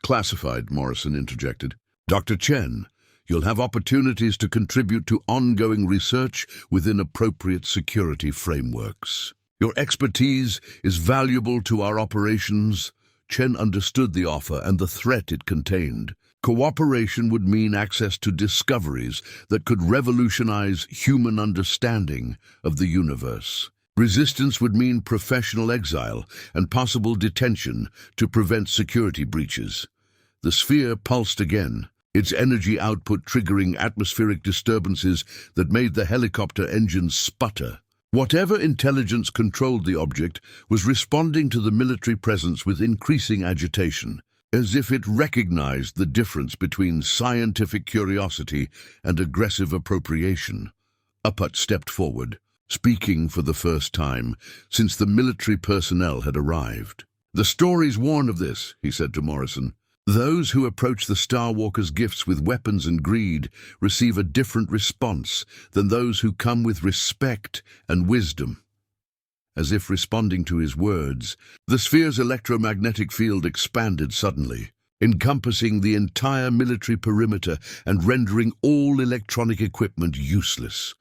Speaker 1: Classified, Morrison interjected. Dr. Chen, you'll have opportunities to contribute to ongoing research within appropriate security frameworks. Your expertise is valuable to our operations. Chen understood the offer and the threat it contained. Cooperation would mean access to discoveries that could revolutionize human understanding of the universe. Resistance would mean professional exile and possible detention to prevent security breaches. The sphere pulsed again, its energy output triggering atmospheric disturbances that made the helicopter engines sputter. Whatever intelligence controlled the object was responding to the military presence with increasing agitation, as if it recognized the difference between scientific curiosity and aggressive appropriation. APUT stepped forward, speaking for the first time since the military personnel had arrived. The stories warn of this, he said to Morrison. Those who approach the Starwalker's gifts with weapons and greed receive a different response than those who come with respect and wisdom. As if responding to his words, the sphere's electromagnetic field expanded suddenly, encompassing the entire military perimeter and rendering all electronic equipment useless.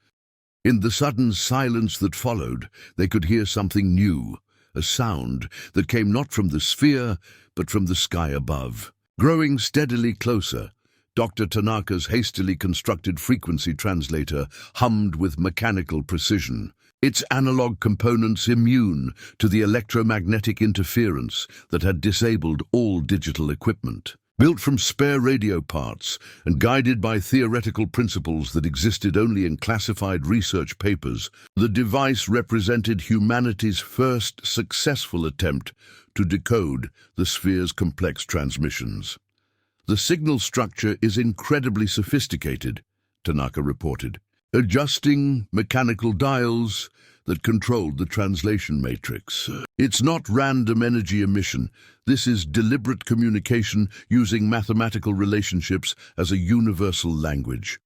Speaker 1: In the sudden silence that followed, they could hear something new, a sound that came not from the sphere, but from the sky above. Growing steadily closer, Dr. Tanaka's hastily constructed frequency translator hummed with mechanical precision. its analog components immune to the electromagnetic interference that had disabled all digital equipment. Built from spare radio parts and guided by theoretical principles that existed only in classified research papers, the device represented humanity's first successful attempt to decode the sphere's complex transmissions. The signal structure is incredibly sophisticated, Tanaka reported, adjusting mechanical dials that controlled the translation matrix. It's not random energy emission. This is deliberate communication using mathematical relationships as a universal language.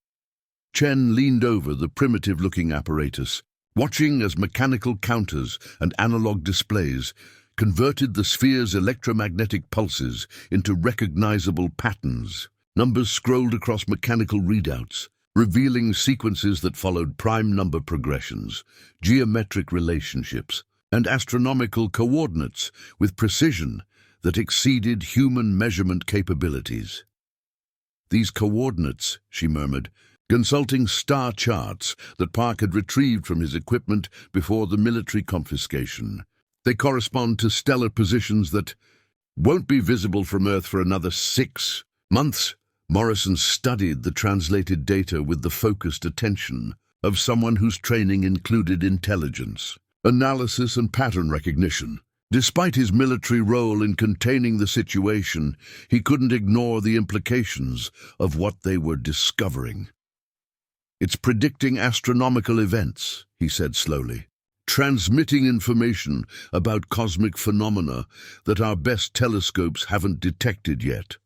Speaker 1: Chen leaned over the primitive-looking apparatus, watching as mechanical counters and analog displays converted the sphere's electromagnetic pulses into recognizable patterns. Numbers scrolled across mechanical readouts, revealing sequences that followed prime number progressions, geometric relationships, and astronomical coordinates with precision that exceeded human measurement capabilities. "These coordinates," she murmured, consulting star charts that Park had retrieved from his equipment before the military confiscation. "They correspond to stellar positions that won't be visible from Earth for another 6 months. Morrison studied the translated data with the focused attention of someone whose training included intelligence, analysis, and pattern recognition. Despite his military role in containing the situation, he couldn't ignore the implications of what they were discovering. "It's predicting astronomical events," he said slowly, "transmitting information about cosmic phenomena that our best telescopes haven't detected yet."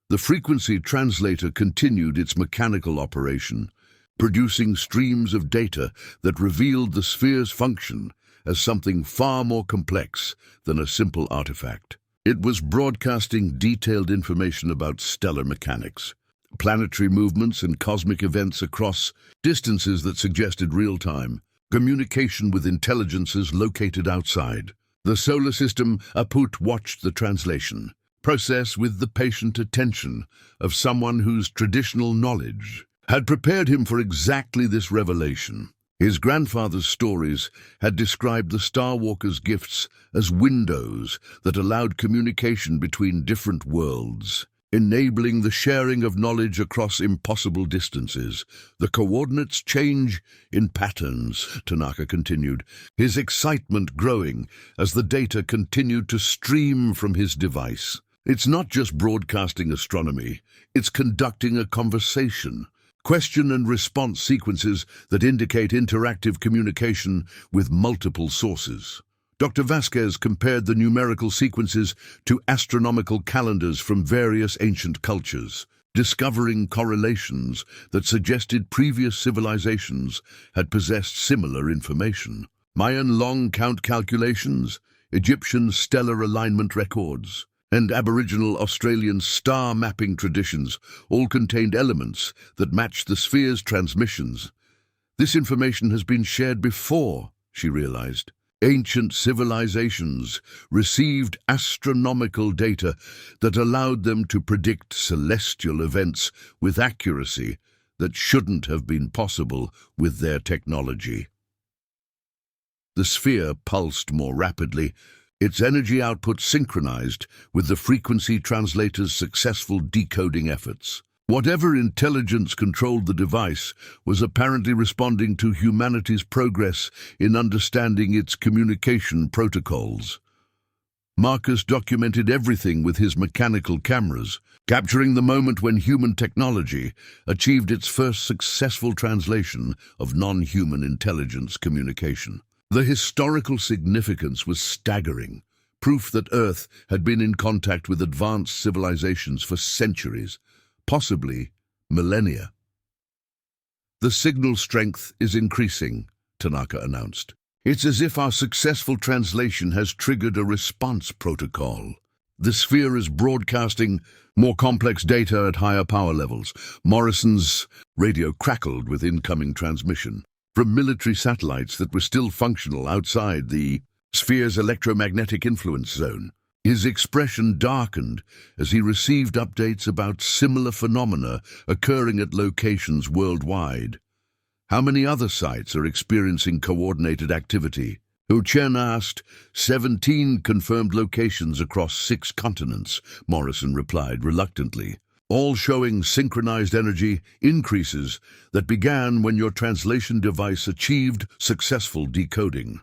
Speaker 1: The frequency translator continued its mechanical operation, producing streams of data that revealed the sphere's function as something far more complex than a simple artifact. It was broadcasting detailed information about stellar mechanics, planetary movements, and cosmic events across distances that suggested real-time communication with intelligences located outside the solar system. APUT watched the translation process with the patient attention of someone whose traditional knowledge had prepared him for exactly this revelation. His grandfather's stories had described the Starwalker's gifts as windows that allowed communication between different worlds, enabling the sharing of knowledge across impossible distances. "The coordinates change in patterns," Tanaka continued, his excitement growing as the data continued to stream from his device. "It's not just broadcasting astronomy, it's conducting a conversation. Question and response sequences that indicate interactive communication with multiple sources." Dr. Vasquez compared the numerical sequences to astronomical calendars from various ancient cultures, discovering correlations that suggested previous civilizations had possessed similar information. Mayan long count calculations, Egyptian stellar alignment records, and Aboriginal Australian star mapping traditions all contained elements that matched the sphere's transmissions. This information has been shared before, she realized. Ancient civilizations received astronomical data that allowed them to predict celestial events with accuracy that shouldn't have been possible with their technology. The sphere pulsed more rapidly, its energy output synchronized with the frequency translator's successful decoding efforts. Whatever intelligence controlled the device was apparently responding to humanity's progress in understanding its communication protocols. Marcus documented everything with his mechanical cameras, capturing the moment when human technology achieved its first successful translation of non-human intelligence communication. The historical significance was staggering, proof that Earth had been in contact with advanced civilizations for centuries, possibly millennia. "The signal strength is increasing," Tanaka announced. "It's as if our successful translation has triggered a response protocol. The sphere is broadcasting more complex data at higher power levels." Morrison's radio crackled with incoming transmission from military satellites that were still functional outside the sphere's electromagnetic influence zone. His expression darkened as he received updates about similar phenomena occurring at locations worldwide. How many other sites are experiencing coordinated activity? Chen asked. 17 confirmed locations across 6 continents, Morrison replied reluctantly, all showing synchronized energy increases that began when your translation device achieved successful decoding.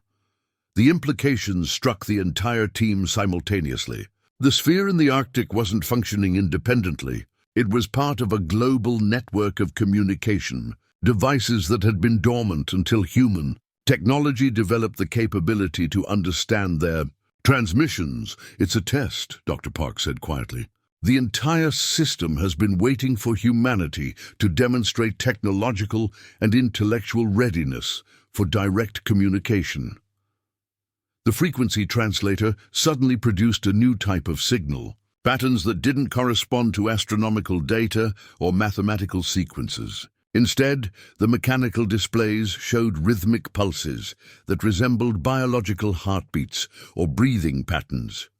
Speaker 1: The implications struck the entire team simultaneously. The sphere in the Arctic wasn't functioning independently. It was part of a global network of communication, devices that had been dormant until human technology developed the capability to understand their transmissions. It's a test, Dr. Park said quietly. The entire system has been waiting for humanity to demonstrate technological and intellectual readiness for direct communication. The frequency translator suddenly produced a new type of signal, patterns that didn't correspond to astronomical data or mathematical sequences. Instead, the mechanical displays showed rhythmic pulses that resembled biological heartbeats or breathing patterns.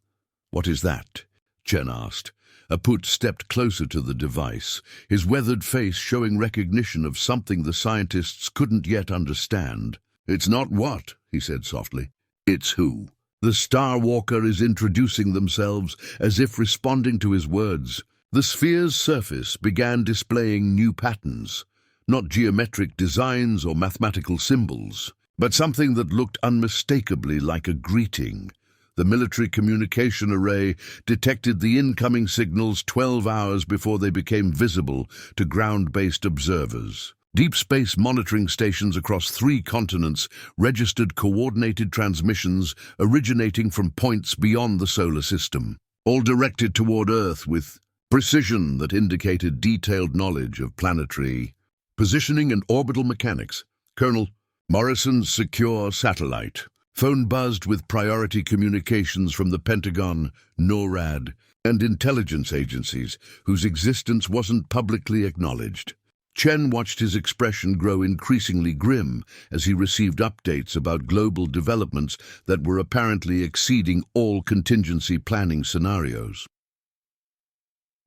Speaker 1: "What is that?" Chen asked. APUT stepped closer to the device, his weathered face showing recognition of something the scientists couldn't yet understand. "It's not what," he said softly. "It's who." The Star Walker is introducing themselves as if responding to his words. The sphere's surface began displaying new patterns. Not geometric designs or mathematical symbols, but something that looked unmistakably like a greeting. The military communication array detected the incoming signals 12 hours before they became visible to ground-based observers. Deep space monitoring stations across 3 continents registered coordinated transmissions originating from points beyond the solar system, all directed toward Earth with precision that indicated detailed knowledge of planetary positioning and orbital mechanics. Colonel Morrison's secure satellite. Phone buzzed with priority communications from the Pentagon, NORAD, and intelligence agencies whose existence wasn't publicly acknowledged. Chen watched his expression grow increasingly grim as he received updates about global developments that were apparently exceeding all contingency planning scenarios.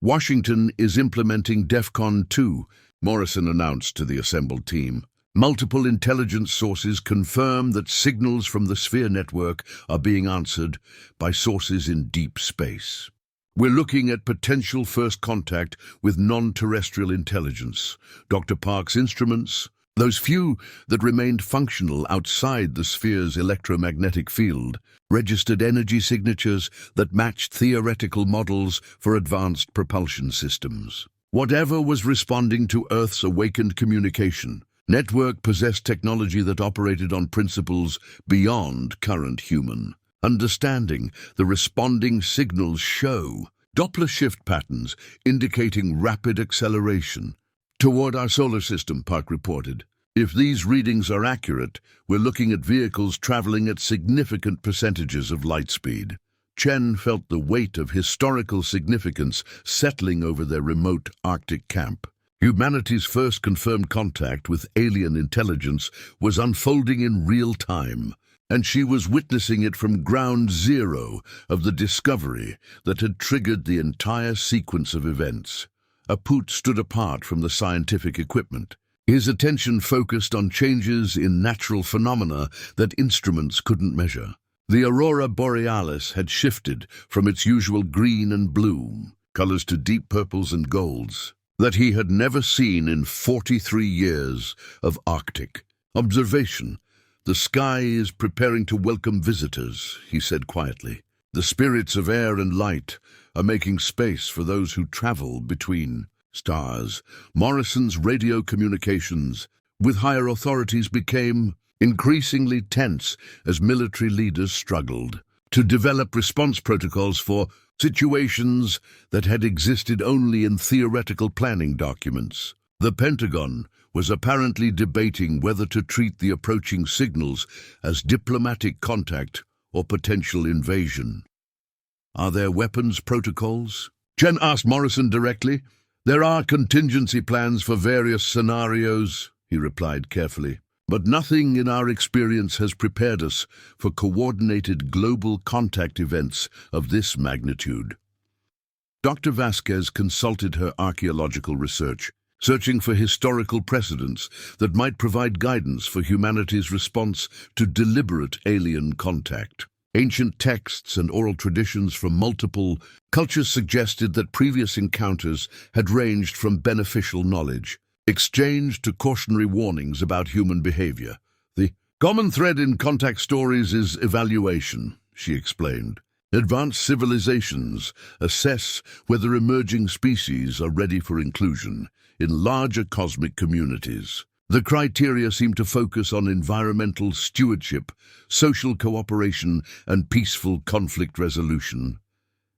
Speaker 1: Washington is implementing DEFCON 2, Morrison announced to the assembled team. Multiple intelligence sources confirm that signals from the Sphere network are being answered by sources in deep space. We're looking at potential first contact with non-terrestrial intelligence. Dr. Park's instruments, those few that remained functional outside the Sphere's electromagnetic field, registered energy signatures that matched theoretical models for advanced propulsion systems. Whatever was responding to Earth's awakened communication, network possessed technology that operated on principles beyond current human understanding. The responding signals show Doppler shift patterns indicating rapid acceleration toward our solar system, Park reported. If these readings are accurate, we're looking at vehicles traveling at significant percentages of light speed. Chen felt the weight of historical significance settling over their remote Arctic camp. Humanity's first confirmed contact with alien intelligence was unfolding in real time, and she was witnessing it from ground zero of the discovery that had triggered the entire sequence of events. APUT stood apart from the scientific equipment, his attention focused on changes in natural phenomena that instruments couldn't measure. The aurora borealis had shifted from its usual green and blue colors to deep purples and golds that he had never seen in 43 years of Arctic observation. "The sky is preparing to welcome visitors," he said quietly. "The spirits of air and light are making space for those who travel between stars." Morrison's radio communications with higher authorities became increasingly tense as military leaders struggled to develop response protocols for situations that had existed only in theoretical planning documents. The Pentagon was apparently debating whether to treat the approaching signals as diplomatic contact or potential invasion. "Are there weapons protocols?" Chen asked Morrison directly. "There are contingency plans for various scenarios," he replied carefully. "But nothing in our experience has prepared us for coordinated global contact events of this magnitude." Dr. Vasquez consulted her archaeological research, searching for historical precedents that might provide guidance for humanity's response to deliberate alien contact. Ancient texts and oral traditions from multiple cultures suggested that previous encounters had ranged from beneficial knowledge exchanged to cautionary warnings about human behavior. The common thread in contact stories is evaluation, she explained. Advanced civilizations assess whether emerging species are ready for inclusion in larger cosmic communities. The criteria seem to focus on environmental stewardship, social cooperation, and peaceful conflict resolution.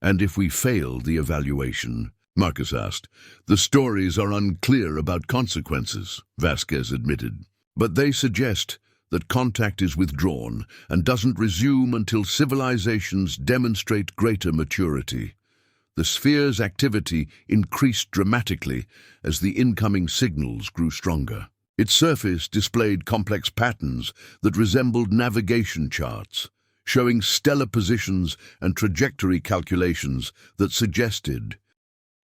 Speaker 1: And if we fail the evaluation, Marcus asked, the stories are unclear about consequences, Vasquez admitted. But they suggest that contact is withdrawn and doesn't resume until civilizations demonstrate greater maturity. The sphere's activity increased dramatically as the incoming signals grew stronger. Its surface displayed complex patterns that resembled navigation charts, showing stellar positions and trajectory calculations that suggested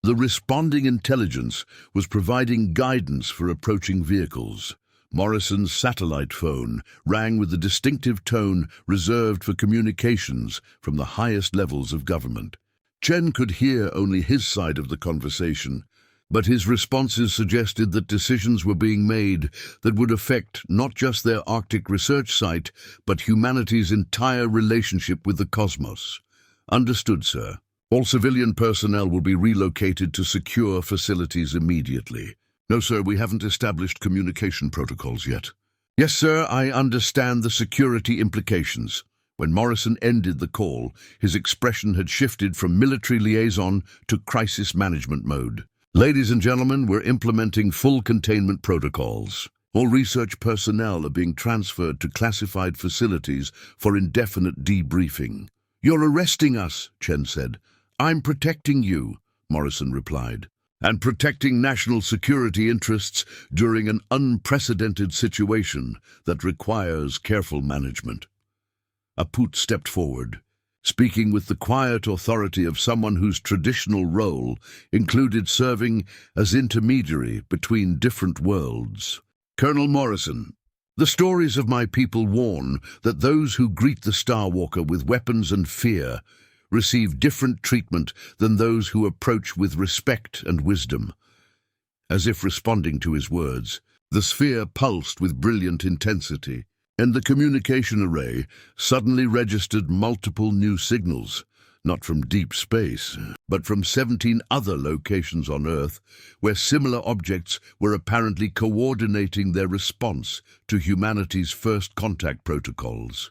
Speaker 1: the responding intelligence was providing guidance for approaching vehicles. Morrison's satellite phone rang with the distinctive tone reserved for communications from the highest levels of government. Chen could hear only his side of the conversation, but his responses suggested that decisions were being made that would affect not just their Arctic research site, but humanity's entire relationship with the cosmos. Understood, sir. All civilian personnel will be relocated to secure facilities immediately. No, sir, we haven't established communication protocols yet. Yes, sir, I understand the security implications. When Morrison ended the call, his expression had shifted from military liaison to crisis management mode. Ladies and gentlemen, we're implementing full containment protocols. All research personnel are being transferred to classified facilities for indefinite debriefing. You're arresting us, Chen said. I'm protecting you, Morrison replied. And protecting national security interests during an unprecedented situation that requires careful management. APUT stepped forward, speaking with the quiet authority of someone whose traditional role included serving as intermediary between different worlds. Colonel Morrison, the stories of my people warn that those who greet the Starwalker with weapons and fear receive different treatment than those who approach with respect and wisdom. As if responding to his words, the sphere pulsed with brilliant intensity, and the communication array suddenly registered multiple new signals, not from deep space, but from 17 other locations on Earth, where similar objects were apparently coordinating their response to humanity's first contact protocols.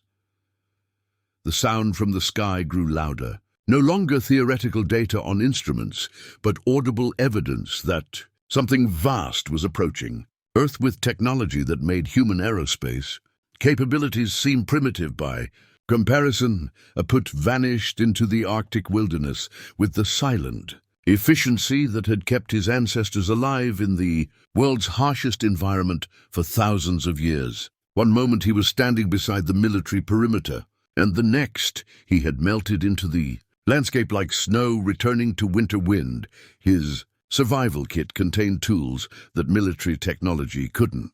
Speaker 1: The sound from the sky grew louder, no longer theoretical data on instruments, but audible evidence that something vast was approaching. Earth with technology that made human aerospace capabilities seem primitive by comparison. APUT vanished into the Arctic wilderness with the silent efficiency that had kept his ancestors alive in the world's harshest environment for thousands of years. One moment he was standing beside the military perimeter, and the next he had melted into the landscape like snow returning to winter wind. His survival kit contained tools that military technology couldn't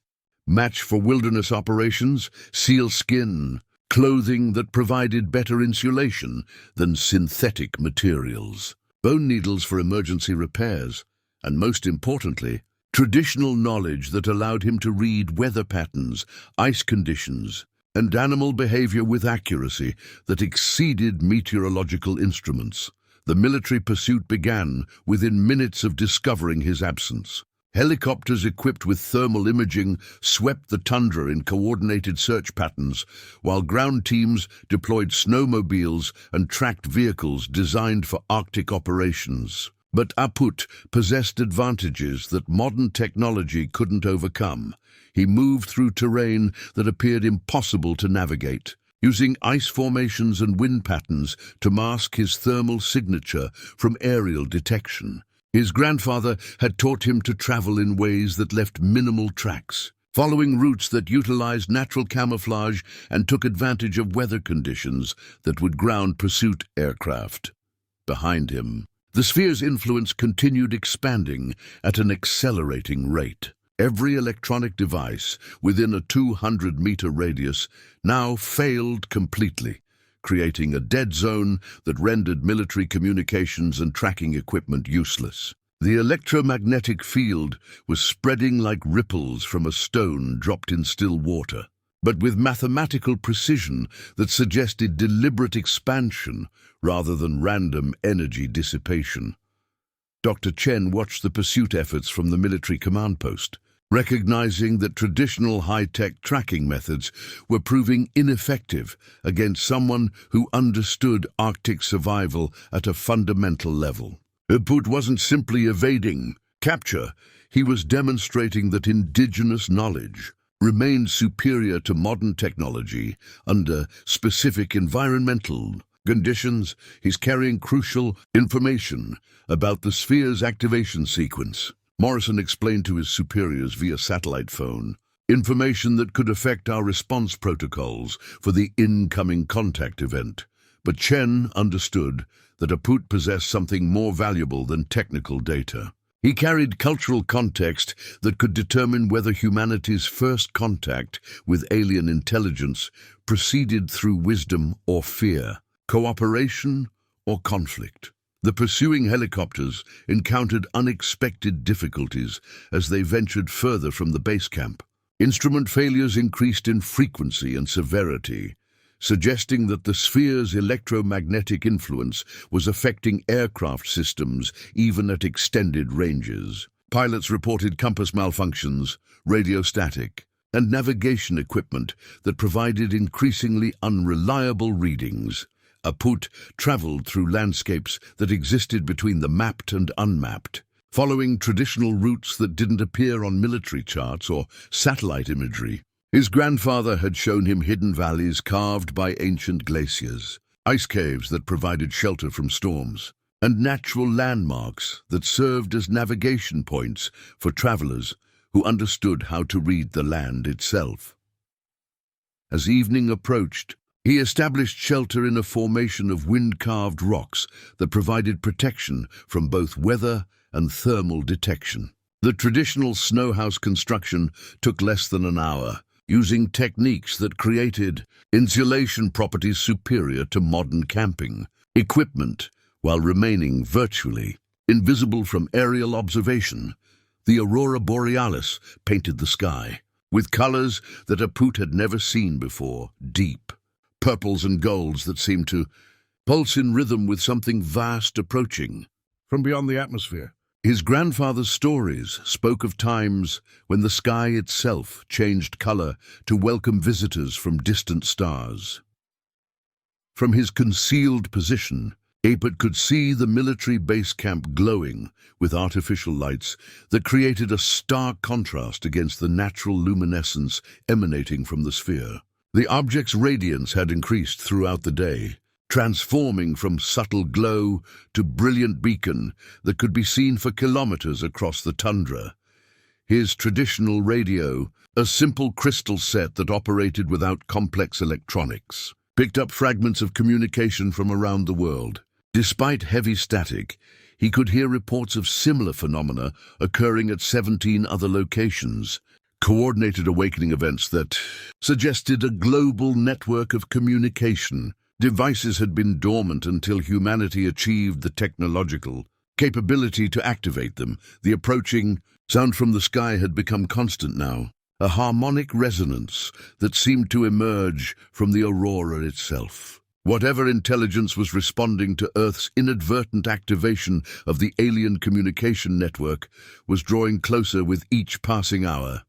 Speaker 1: match for wilderness operations: seal skin, clothing that provided better insulation than synthetic materials, bone needles for emergency repairs, and most importantly, traditional knowledge that allowed him to read weather patterns, ice conditions, and animal behavior with accuracy that exceeded meteorological instruments. The military pursuit began within minutes of discovering his absence. Helicopters equipped with thermal imaging swept the tundra in coordinated search patterns, while ground teams deployed snowmobiles and tracked vehicles designed for Arctic operations. But APUT possessed advantages that modern technology couldn't overcome. He moved through terrain that appeared impossible to navigate, using ice formations and wind patterns to mask his thermal signature from aerial detection. His grandfather had taught him to travel in ways that left minimal tracks, following routes that utilized natural camouflage and took advantage of weather conditions that would ground pursuit aircraft. Behind him, The sphere's influence continued expanding at an accelerating rate. Every electronic device within a 200-meter radius now failed completely, creating a dead zone that rendered military communications and tracking equipment useless. The electromagnetic field was spreading like ripples from a stone dropped in still water, but with mathematical precision that suggested deliberate expansion rather than random energy dissipation. Dr. Chen watched the pursuit efforts from the military command post, recognizing that traditional high-tech tracking methods were proving ineffective against someone who understood Arctic survival at a fundamental level. APUT wasn't simply evading capture, he was demonstrating that indigenous knowledge remained superior to modern technology under specific environmental conditions. He's carrying crucial information about the sphere's activation sequence. Morrison explained to his superiors via satellite phone information that could affect our response protocols for the incoming contact event. But Chen understood that APUT possessed something more valuable than technical data. He carried cultural context that could determine whether humanity's first contact with alien intelligence proceeded through wisdom or fear, cooperation or conflict. The pursuing helicopters encountered unexpected difficulties as they ventured further from the base camp. Instrument failures increased in frequency and severity, suggesting that the sphere's electromagnetic influence was affecting aircraft systems even at extended ranges. Pilots reported compass malfunctions, radio static, and navigation equipment that provided increasingly unreliable readings. APUT traveled through landscapes that existed between the mapped and unmapped, following traditional routes that didn't appear on military charts or satellite imagery. His grandfather had shown him hidden valleys carved by ancient glaciers, ice caves that provided shelter from storms, and natural landmarks that served as navigation points for travelers who understood how to read the land itself. As evening approached, he established shelter in a formation of wind-carved rocks that provided protection from both weather and thermal detection. The traditional snow house construction took less than an hour, using techniques that created insulation properties superior to modern camping equipment while remaining virtually invisible from aerial observation. The aurora borealis painted the sky with colors that APUT had never seen before, deep purples and golds that seemed to pulse in rhythm with something vast approaching from beyond the atmosphere. His grandfather's stories spoke of times when the sky itself changed color to welcome visitors from distant stars. From his concealed position, APUT could see the military base camp glowing with artificial lights that created a stark contrast against the natural luminescence emanating from the sphere. The object's radiance had increased throughout the day, transforming from subtle glow to brilliant beacon that could be seen for kilometers across the tundra. His traditional radio, a simple crystal set that operated without complex electronics, picked up fragments of communication from around the world. Despite heavy static, he could hear reports of similar phenomena occurring at 17 other locations, coordinated awakening events that suggested a global network of communication. Devices had been dormant until humanity achieved the technological capability to activate them. The approaching sound from the sky had become constant now, a harmonic resonance that seemed to emerge from the aurora itself. Whatever intelligence was responding to Earth's inadvertent activation of the alien communication network was drawing closer with each passing hour.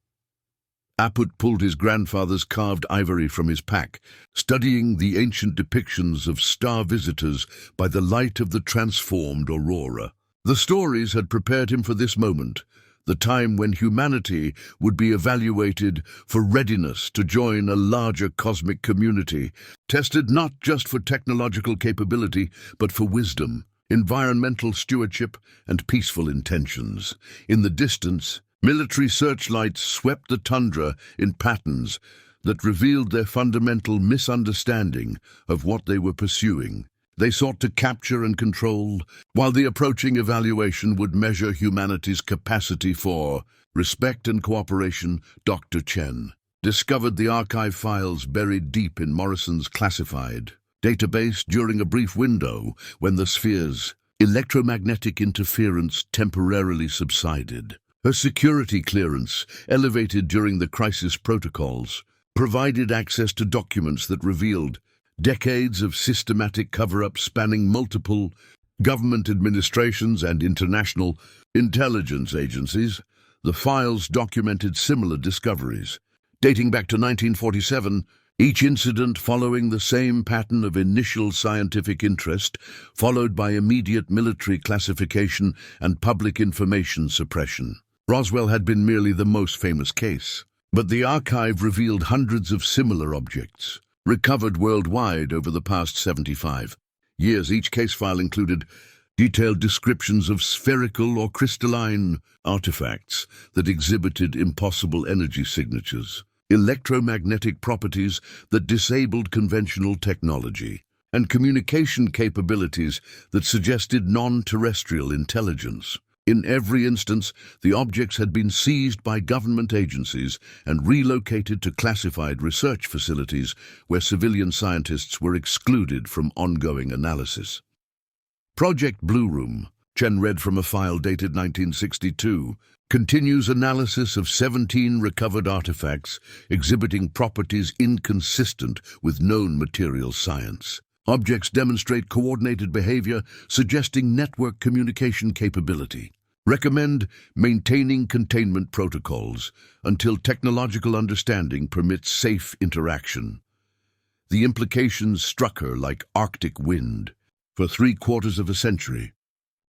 Speaker 1: APUT pulled his grandfather's carved ivory from his pack, studying the ancient depictions of star visitors by the light of the transformed aurora. The stories had prepared him for this moment, the time when humanity would be evaluated for readiness to join a larger cosmic community, tested not just for technological capability, but for wisdom, environmental stewardship, and peaceful intentions. In the distance, military searchlights swept the tundra in patterns that revealed their fundamental misunderstanding of what they were pursuing. they sought to capture and control, while the approaching evaluation would measure humanity's capacity for respect and cooperation. Dr. Chen discovered the archive files buried deep in Morrison's classified database during a brief window when the sphere's electromagnetic interference temporarily subsided. Her security clearance, elevated during the crisis protocols, provided access to documents that revealed decades of systematic cover-up spanning multiple government administrations and international intelligence agencies. The files documented similar discoveries, dating back to 1947, each incident following the same pattern of initial scientific interest, followed by immediate military classification and public information suppression. Roswell had been merely the most famous case, but the archive revealed hundreds of similar objects, recovered worldwide over the past 75 years. Each case file included detailed descriptions of spherical or crystalline artifacts that exhibited impossible energy signatures, electromagnetic properties that disabled conventional technology, and communication capabilities that suggested non-terrestrial intelligence. In every instance, the objects had been seized by government agencies and relocated to classified research facilities where civilian scientists were excluded from ongoing analysis. Project Blue Room, Chen read from a file dated 1962, continues analysis of 17 recovered artifacts exhibiting properties inconsistent with known material science. Objects demonstrate coordinated behavior, suggesting network communication capability. Recommend maintaining containment protocols until technological understanding permits safe interaction. The implications struck her like Arctic wind. For 3/4 of a century,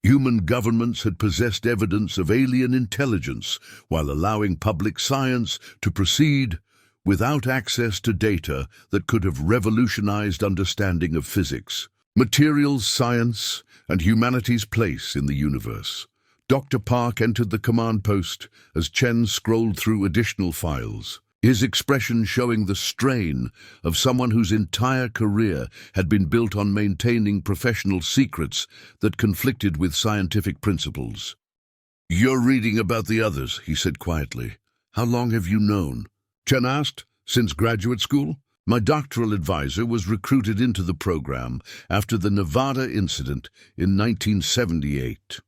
Speaker 1: human governments had possessed evidence of alien intelligence while allowing public science to proceed without access to data that could have revolutionized understanding of physics, materials science, and humanity's place in the universe. Dr. Park entered the command post as Chen scrolled through additional files, his expression showing the strain of someone whose entire career had been built on maintaining professional secrets that conflicted with scientific principles. "You're reading about the others," he said quietly. "How long have you known?" Chen asked. "Since graduate school? My doctoral advisor was recruited into the program after the Nevada incident in 1978.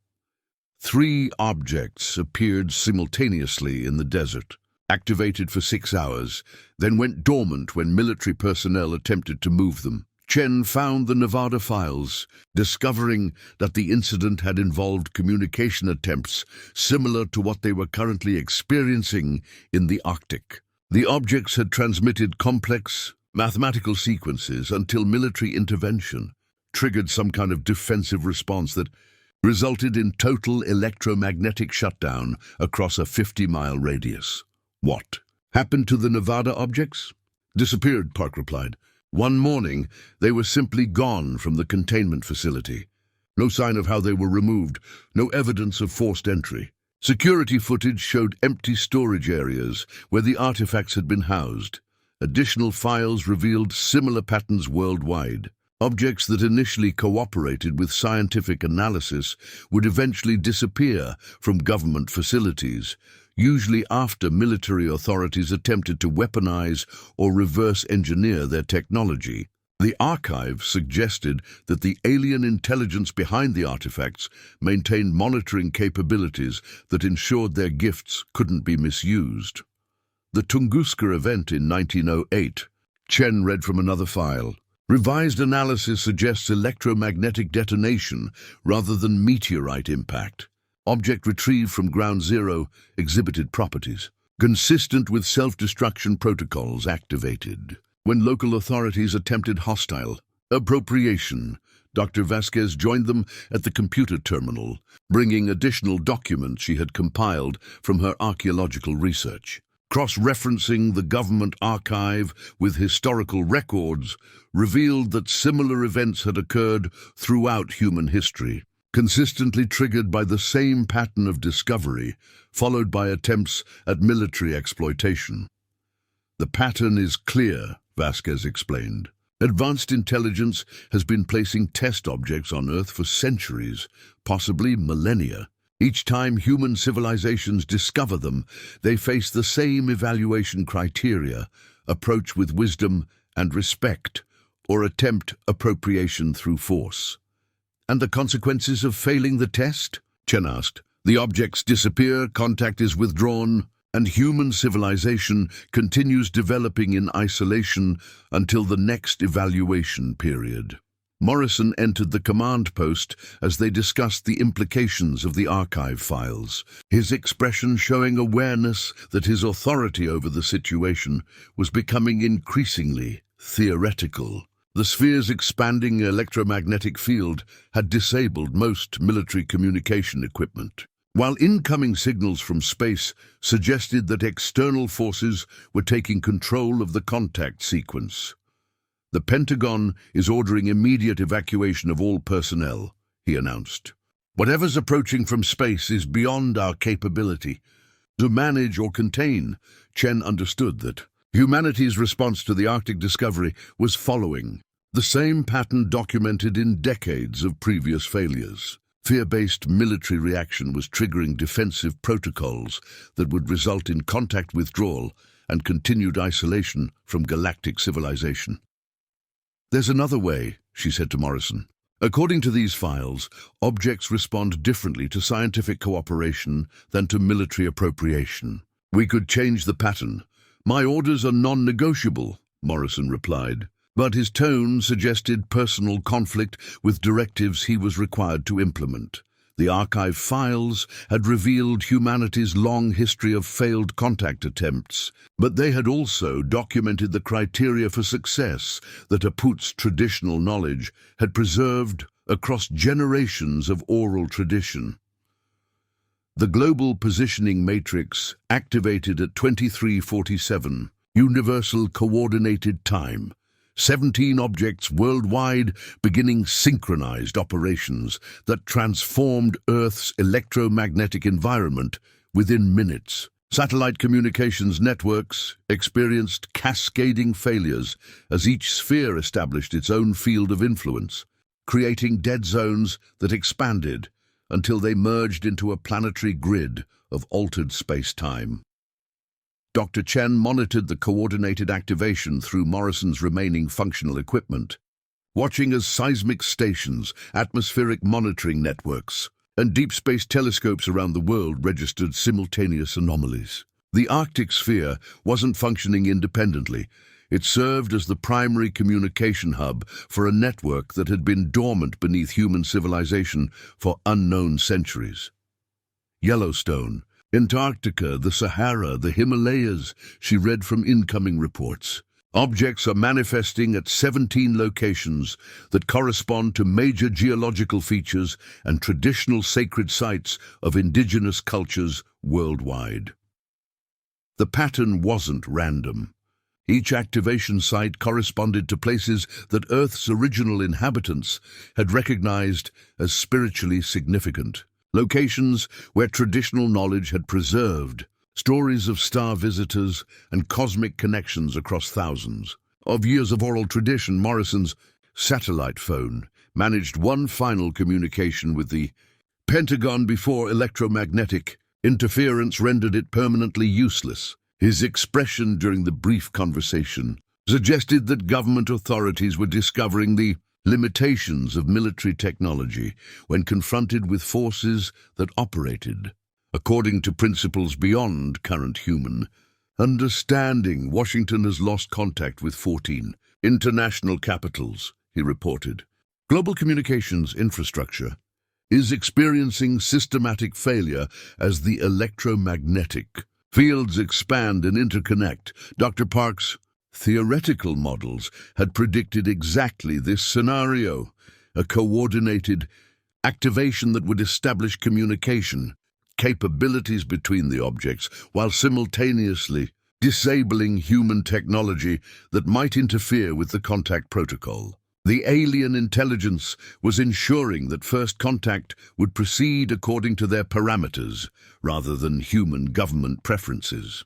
Speaker 1: 3 objects appeared simultaneously in the desert, activated for 6 hours, then went dormant when military personnel attempted to move them. Chen found the Nevada files, discovering that the incident had involved communication attempts similar to what they were currently experiencing in the Arctic. The objects had transmitted complex mathematical sequences until military intervention triggered some kind of defensive response that resulted in total electromagnetic shutdown across a 50-mile radius. What happened to the Nevada objects? Disappeared, Park replied. One morning, they were simply gone from the containment facility. No sign of how they were removed, no evidence of forced entry. Security footage showed empty storage areas where the artifacts had been housed. Additional files revealed similar patterns worldwide. Objects that initially cooperated with scientific analysis would eventually disappear from government facilities, usually after military authorities attempted to weaponize or reverse engineer their technology. The archive suggested that the alien intelligence behind the artifacts maintained monitoring capabilities that ensured their gifts couldn't be misused. The Tunguska event in 1908, Chen read from another file. Revised analysis suggests electromagnetic detonation rather than meteorite impact. Object retrieved from ground zero exhibited properties consistent with self-destruction protocols activated. When local authorities attempted hostile appropriation, Dr. Vasquez joined them at the computer terminal, bringing additional documents she had compiled from her archaeological research. Cross-referencing the government archive with historical records revealed that similar events had occurred throughout human history, consistently triggered by the same pattern of discovery, followed by attempts at military exploitation. "The pattern is clear," Vasquez explained. Advanced intelligence has been placing test objects on Earth for centuries, possibly millennia. Each time human civilizations discover them, they face the same evaluation criteria: approach with wisdom and respect, or attempt appropriation through force. And the consequences of failing the test? Chen asked. The objects disappear, contact is withdrawn, and human civilization continues developing in isolation until the next evaluation period. Morrison entered the command post as they discussed the implications of the archive files, his expression showing awareness that his authority over the situation was becoming increasingly theoretical. The sphere's expanding electromagnetic field had disabled most military communication equipment, while incoming signals from space suggested that external forces were taking control of the contact sequence. The Pentagon is ordering immediate evacuation of all personnel, he announced. Whatever's approaching from space is beyond our capability to manage or contain. Chen understood that humanity's response to the Arctic discovery was following the same pattern documented in decades of previous failures. Fear-based military reaction was triggering defensive protocols that would result in contact withdrawal and continued isolation from galactic civilization. There's another way, she said to Morrison. According to these files, objects respond differently to scientific cooperation than to military appropriation. We could change the pattern. My orders are non-negotiable, Morrison replied, but his tone suggested personal conflict with directives he was required to implement. The archive files had revealed humanity's long history of failed contact attempts, but they had also documented the criteria for success that APUT's traditional knowledge had preserved across generations of oral tradition. The global positioning matrix activated at 2347, Universal Coordinated Time. 17 objects worldwide beginning synchronized operations that transformed Earth's electromagnetic environment within minutes. Satellite communications networks experienced cascading failures as each sphere established its own field of influence, creating dead zones that expanded until they merged into a planetary grid of altered space-time. Dr. Chen monitored the coordinated activation through Morrison's remaining functional equipment, watching as seismic stations, atmospheric monitoring networks, and deep space telescopes around the world registered simultaneous anomalies. The Arctic sphere wasn't functioning independently. It served as the primary communication hub for a network that had been dormant beneath human civilization for unknown centuries. Yellowstone, Antarctica, the Sahara, the Himalayas, she read from incoming reports. Objects are manifesting at 17 locations that correspond to major geological features and traditional sacred sites of indigenous cultures worldwide. The pattern wasn't random. Each activation site corresponded to places that Earth's original inhabitants had recognized as spiritually significant. Locations where traditional knowledge had preserved stories of star visitors and cosmic connections across thousands of years of oral tradition. Morrison's satellite phone managed one final communication with the Pentagon before electromagnetic interference rendered it permanently useless. His expression during the brief conversation suggested that government authorities were discovering the limitations of military technology when confronted with forces that operated according to principles beyond current human understanding. Washington has lost contact with 14 international capitals, he reported. Global communications infrastructure is experiencing systematic failure as the electromagnetic fields expand and interconnect. Dr. Park's theoretical models had predicted exactly this scenario, a coordinated activation that would establish communication capabilities between the objects while simultaneously disabling human technology that might interfere with the contact protocol. The alien intelligence was ensuring that first contact would proceed according to their parameters rather than human government preferences.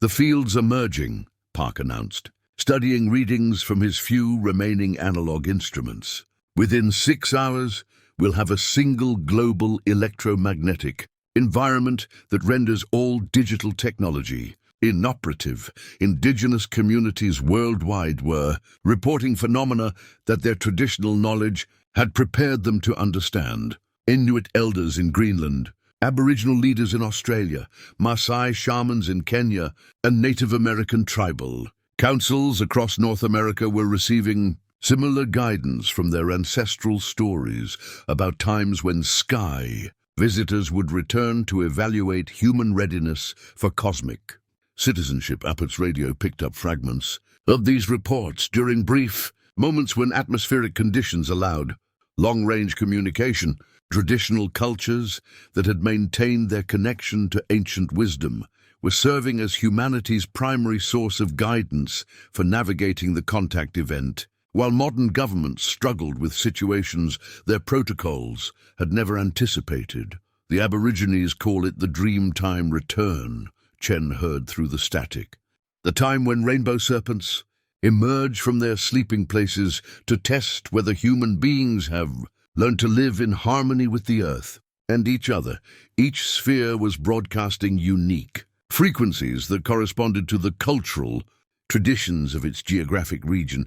Speaker 1: The fields are merging, Park announced. studying readings from his few remaining analog instruments. Within 6 hours, we'll have a single global electromagnetic environment that renders all digital technology inoperative. Indigenous communities worldwide were reporting phenomena that their traditional knowledge had prepared them to understand. Inuit elders in Greenland, Aboriginal leaders in Australia, Maasai shamans in Kenya, and Native American tribal councils across North America were receiving similar guidance from their ancestral stories about times when sky visitors would return to evaluate human readiness for cosmic citizenship. APUT's radio picked up fragments of these reports during brief moments when atmospheric conditions allowed long-range communication. Traditional cultures that had maintained their connection to ancient wisdom were serving as humanity's primary source of guidance for navigating the contact event. While modern governments struggled with situations their protocols had never anticipated, the Aborigines call it the dream time return, Chen heard through the static. The time when rainbow serpents emerge from their sleeping places to test whether human beings have learned to live in harmony with the earth and each other. Each sphere was broadcasting unique frequencies that corresponded to the cultural traditions of its geographic region,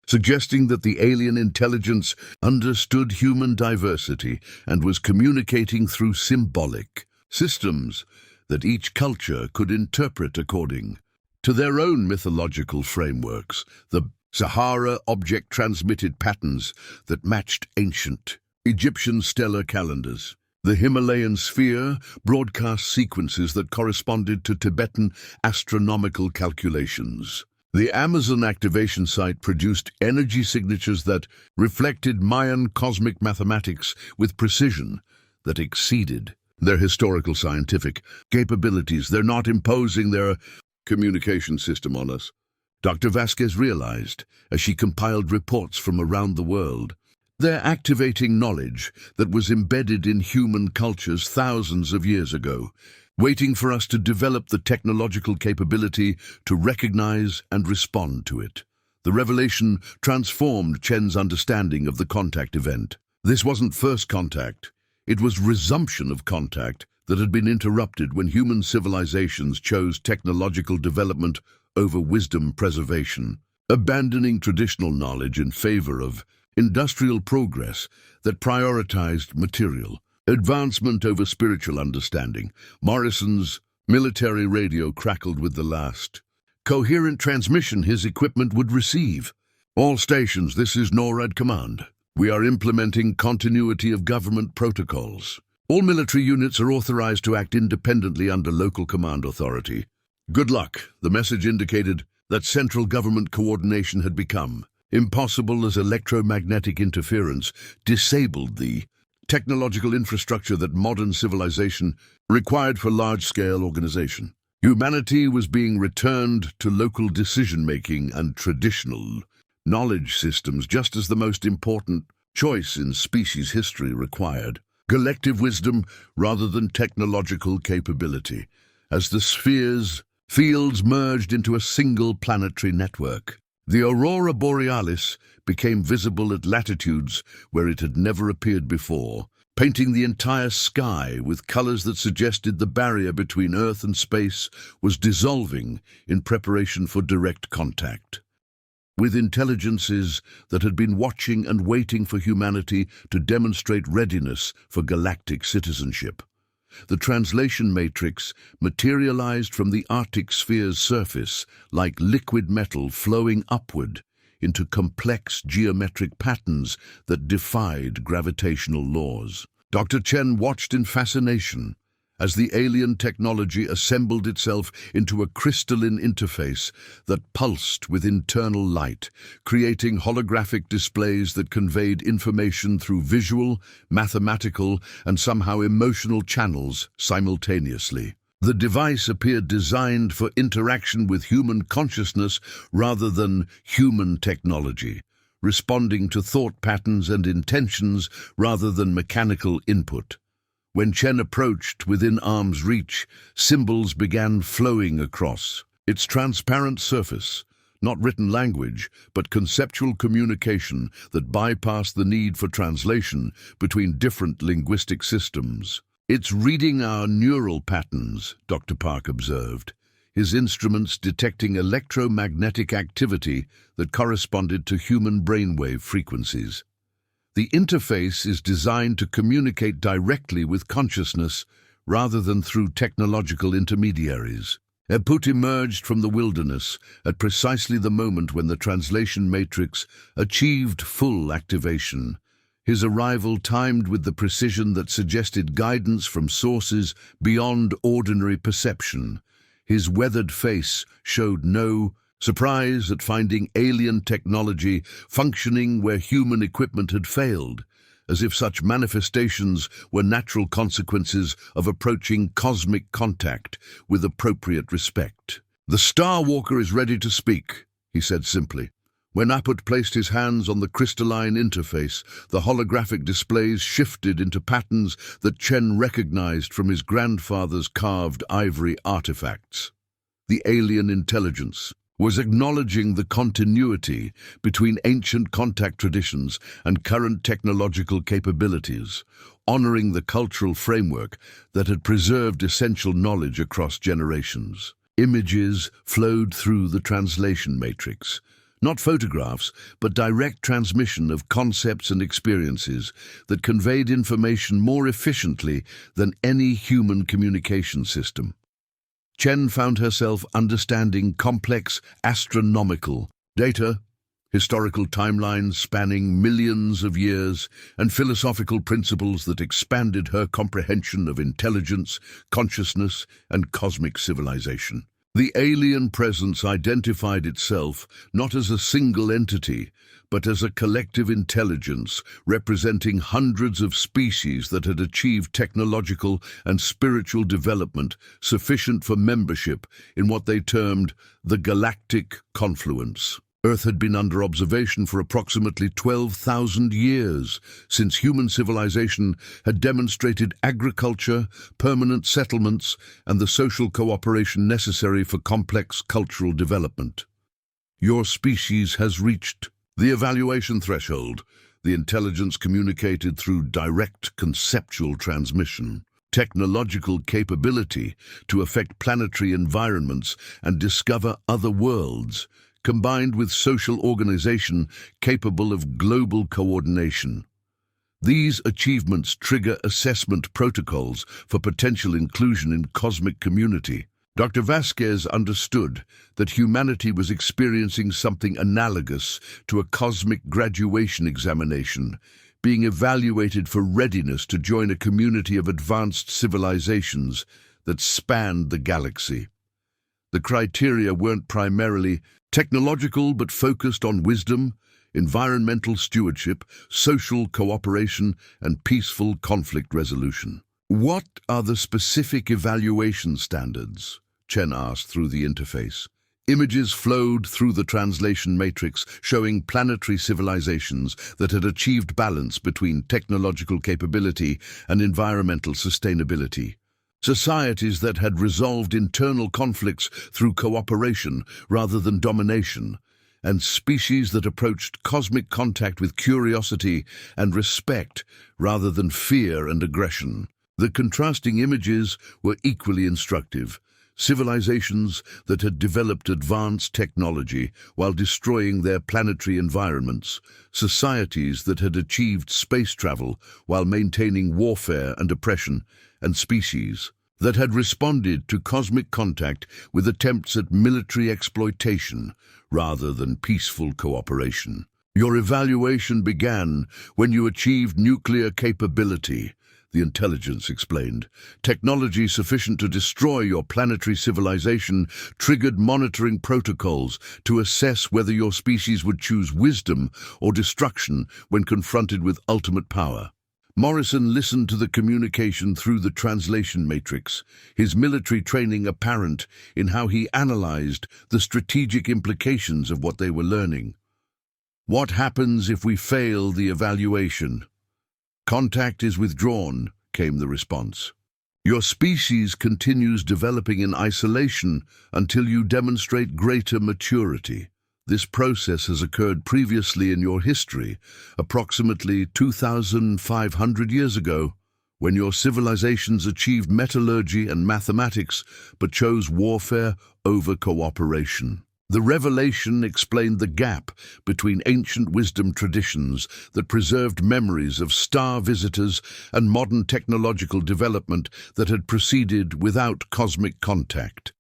Speaker 1: suggesting that the alien intelligence understood human diversity and was communicating through symbolic systems that each culture could interpret according to their own mythological frameworks. The Sahara object transmitted patterns that matched ancient Egyptian stellar calendars. The Himalayan sphere broadcast sequences that corresponded to Tibetan astronomical calculations. The Amazon activation site produced energy signatures that reflected Mayan cosmic mathematics with precision that exceeded their historical scientific capabilities. They're not imposing their communication system on us, Dr. Vasquez realized as she compiled reports from around the world. They're activating knowledge that was embedded in human cultures thousands of years ago, waiting for us to develop the technological capability to recognize and respond to it. The revelation transformed Chen's understanding of the contact event. This wasn't first contact. It was resumption of contact that had been interrupted when human civilizations chose technological development over wisdom preservation, abandoning traditional knowledge in favor of industrial progress that prioritized material advancement over spiritual understanding. Morrison's military radio crackled with the last coherent transmission his equipment would receive. All stations, this is NORAD command. We are implementing continuity of government protocols. All military units are authorized to act independently under local command authority. Good luck. The message indicated that central government coordination had become impossible as electromagnetic interference disabled the technological infrastructure that modern civilization required for large-scale organization. Humanity was being returned to local decision-making and traditional knowledge systems, just as the most important choice in species history required collective wisdom rather than technological capability. As the fields merged into a single planetary network, the aurora borealis became visible at latitudes where it had never appeared before, painting the entire sky with colors that suggested the barrier between Earth and space was dissolving in preparation for direct contact with intelligences that had been watching and waiting for humanity to demonstrate readiness for galactic citizenship. The translation matrix materialized from the Arctic sphere's surface like liquid metal flowing upward into complex geometric patterns that defied gravitational laws. Dr. Chen watched in fascination as the alien technology assembled itself into a crystalline interface that pulsed with internal light, creating holographic displays that conveyed information through visual, mathematical, and somehow emotional channels simultaneously. The device appeared designed for interaction with human consciousness rather than human technology, responding to thought patterns and intentions rather than mechanical input. When Chen approached within arm's reach, symbols began flowing across its transparent surface, Not written language, but conceptual communication that bypassed the need for translation between different linguistic systems. It's reading our neural patterns, Dr. Park observed, his instruments detecting electromagnetic activity that corresponded to human brainwave frequencies. The interface is designed to communicate directly with consciousness rather than through technological intermediaries. APUT emerged from the wilderness at precisely the moment when the translation matrix achieved full activation. His arrival timed with the precision that suggested guidance from sources beyond ordinary perception. His weathered face showed no surprise at finding alien technology functioning where human equipment had failed, as if such manifestations were natural consequences of approaching cosmic contact with appropriate respect. "The Star Walker is ready to speak," he said simply. When APUT placed his hands on the crystalline interface, the holographic displays shifted into patterns that Chen recognized from his grandfather's carved ivory artifacts. The alien intelligence was acknowledging the continuity between ancient contact traditions and current technological capabilities, honoring the cultural framework that had preserved essential knowledge across generations. Images flowed through the translation matrix. Not photographs, but direct transmission of concepts and experiences that conveyed information more efficiently than any human communication system. Chen found herself understanding complex astronomical data, historical timelines spanning millions of years, and philosophical principles that expanded her comprehension of intelligence, consciousness, and cosmic civilization. The alien presence identified itself not as a single entity, but as a collective intelligence representing hundreds of species that had achieved technological and spiritual development sufficient for membership in what they termed the galactic confluence. Earth had been under observation for approximately 12,000 years, since human civilization had demonstrated agriculture, permanent settlements, and the social cooperation necessary for complex cultural development. "Your species has reached the evaluation threshold," the intelligence communicated through direct conceptual transmission. Technological capability to affect planetary environments and discover other worlds, combined with social organization capable of global coordination. These achievements trigger assessment protocols for potential inclusion in cosmic community. Dr. Vasquez understood that humanity was experiencing something analogous to a cosmic graduation examination, being evaluated for readiness to join a community of advanced civilizations that spanned the galaxy. The criteria weren't primarily technological but focused on wisdom, environmental stewardship, social cooperation, and peaceful conflict resolution. "What are the specific evaluation standards?" Chen asked through the interface. Images flowed through the translation matrix, showing planetary civilizations that had achieved balance between technological capability and environmental sustainability. Societies that had resolved internal conflicts through cooperation rather than domination, and species that approached cosmic contact with curiosity and respect rather than fear and aggression. The contrasting images were equally instructive. Civilizations that had developed advanced technology while destroying their planetary environments, societies that had achieved space travel while maintaining warfare and oppression, and species that had responded to cosmic contact with attempts at military exploitation rather than peaceful cooperation. "Your evaluation began when you achieved nuclear capability," the intelligence explained. "Technology sufficient to destroy your planetary civilization triggered monitoring protocols to assess whether your species would choose wisdom or destruction when confronted with ultimate power." Morrison listened to the communication through the translation matrix, his military training apparent in how he analyzed the strategic implications of what they were learning. "What happens if we fail the evaluation?" "Contact is withdrawn," came the response. "Your species continues developing in isolation until you demonstrate greater maturity," This process has occurred previously in your history, approximately 2,500 years ago, when your civilizations achieved metallurgy and mathematics but chose warfare over cooperation. The revelation explained the gap between ancient wisdom traditions that preserved memories of star visitors and modern technological development that had proceeded without cosmic contact.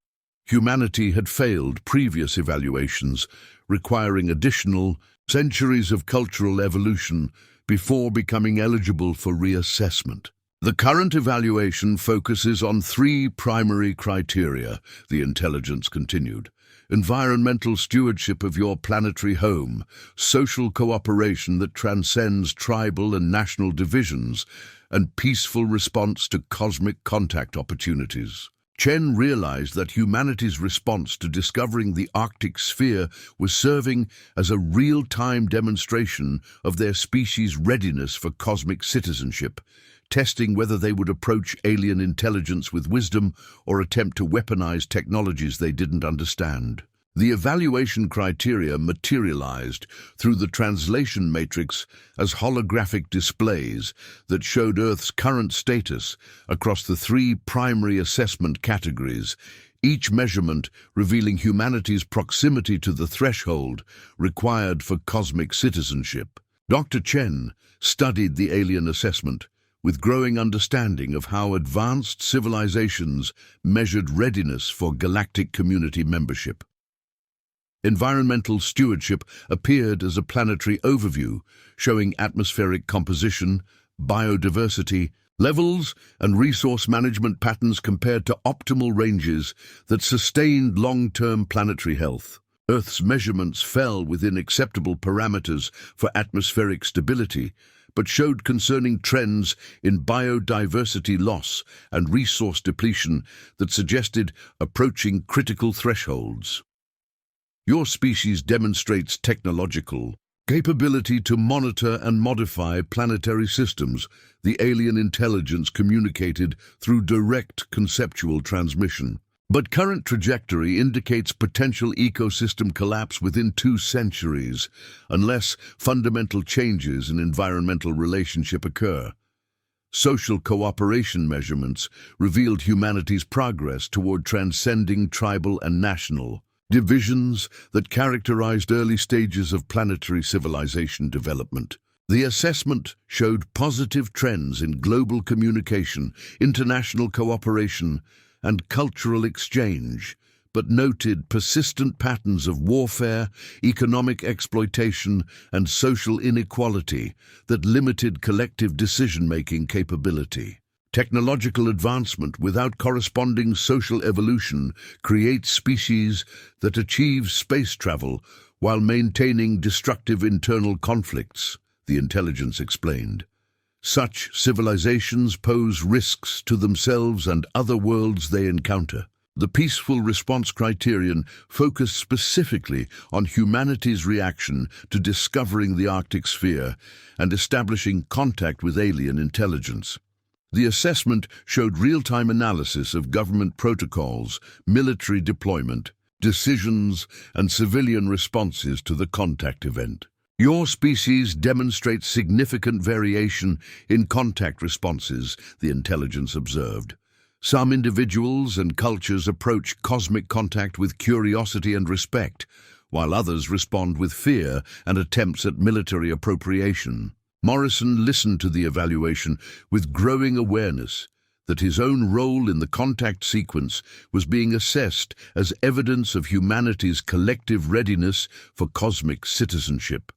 Speaker 1: Humanity had failed previous evaluations, requiring additional centuries of cultural evolution before becoming eligible for reassessment. The current evaluation focuses on three primary criteria, the intelligence continued: environmental stewardship of your planetary home, social cooperation that transcends tribal and national divisions, and peaceful response to cosmic contact opportunities. Chen realized that humanity's response to discovering the Arctic sphere was serving as a real-time demonstration of their species' readiness for cosmic citizenship, testing whether they would approach alien intelligence with wisdom or attempt to weaponize technologies they didn't understand. The evaluation criteria materialized through the translation matrix as holographic displays that showed Earth's current status across the three primary assessment categories, each measurement revealing humanity's proximity to the threshold required for cosmic citizenship. Dr. Chen studied the alien assessment with growing understanding of how advanced civilizations measured readiness for galactic community membership. Environmental stewardship appeared as a planetary overview, showing atmospheric composition, biodiversity, levels, and resource management patterns compared to optimal ranges that sustained long-term planetary health. Earth's measurements fell within acceptable parameters for atmospheric stability, but showed concerning trends in biodiversity loss and resource depletion that suggested approaching critical thresholds. Your species demonstrates technological capability to monitor and modify planetary systems, the alien intelligence communicated through direct conceptual transmission. But current trajectory indicates potential ecosystem collapse within 2 centuries, unless fundamental changes in environmental relationship occur. Social cooperation measurements revealed humanity's progress toward transcending tribal and national divisions that characterized early stages of planetary civilization development. The assessment showed positive trends in global communication, international cooperation, and cultural exchange, but noted persistent patterns of warfare, economic exploitation, and social inequality that limited collective decision-making capability. Technological advancement without corresponding social evolution creates species that achieve space travel while maintaining destructive internal conflicts, the intelligence explained. Such civilizations pose risks to themselves and other worlds they encounter. The peaceful response criterion focused specifically on humanity's reaction to discovering the Arctic sphere and establishing contact with alien intelligence. The assessment showed real-time analysis of government protocols, military deployment, decisions, and civilian responses to the contact event. Your species demonstrates significant variation in contact responses, the intelligence observed. Some individuals and cultures approach cosmic contact with curiosity and respect, while others respond with fear and attempts at military appropriation. Morrison listened to the evaluation with growing awareness that his own role in the contact sequence was being assessed as evidence of humanity's collective readiness for cosmic citizenship.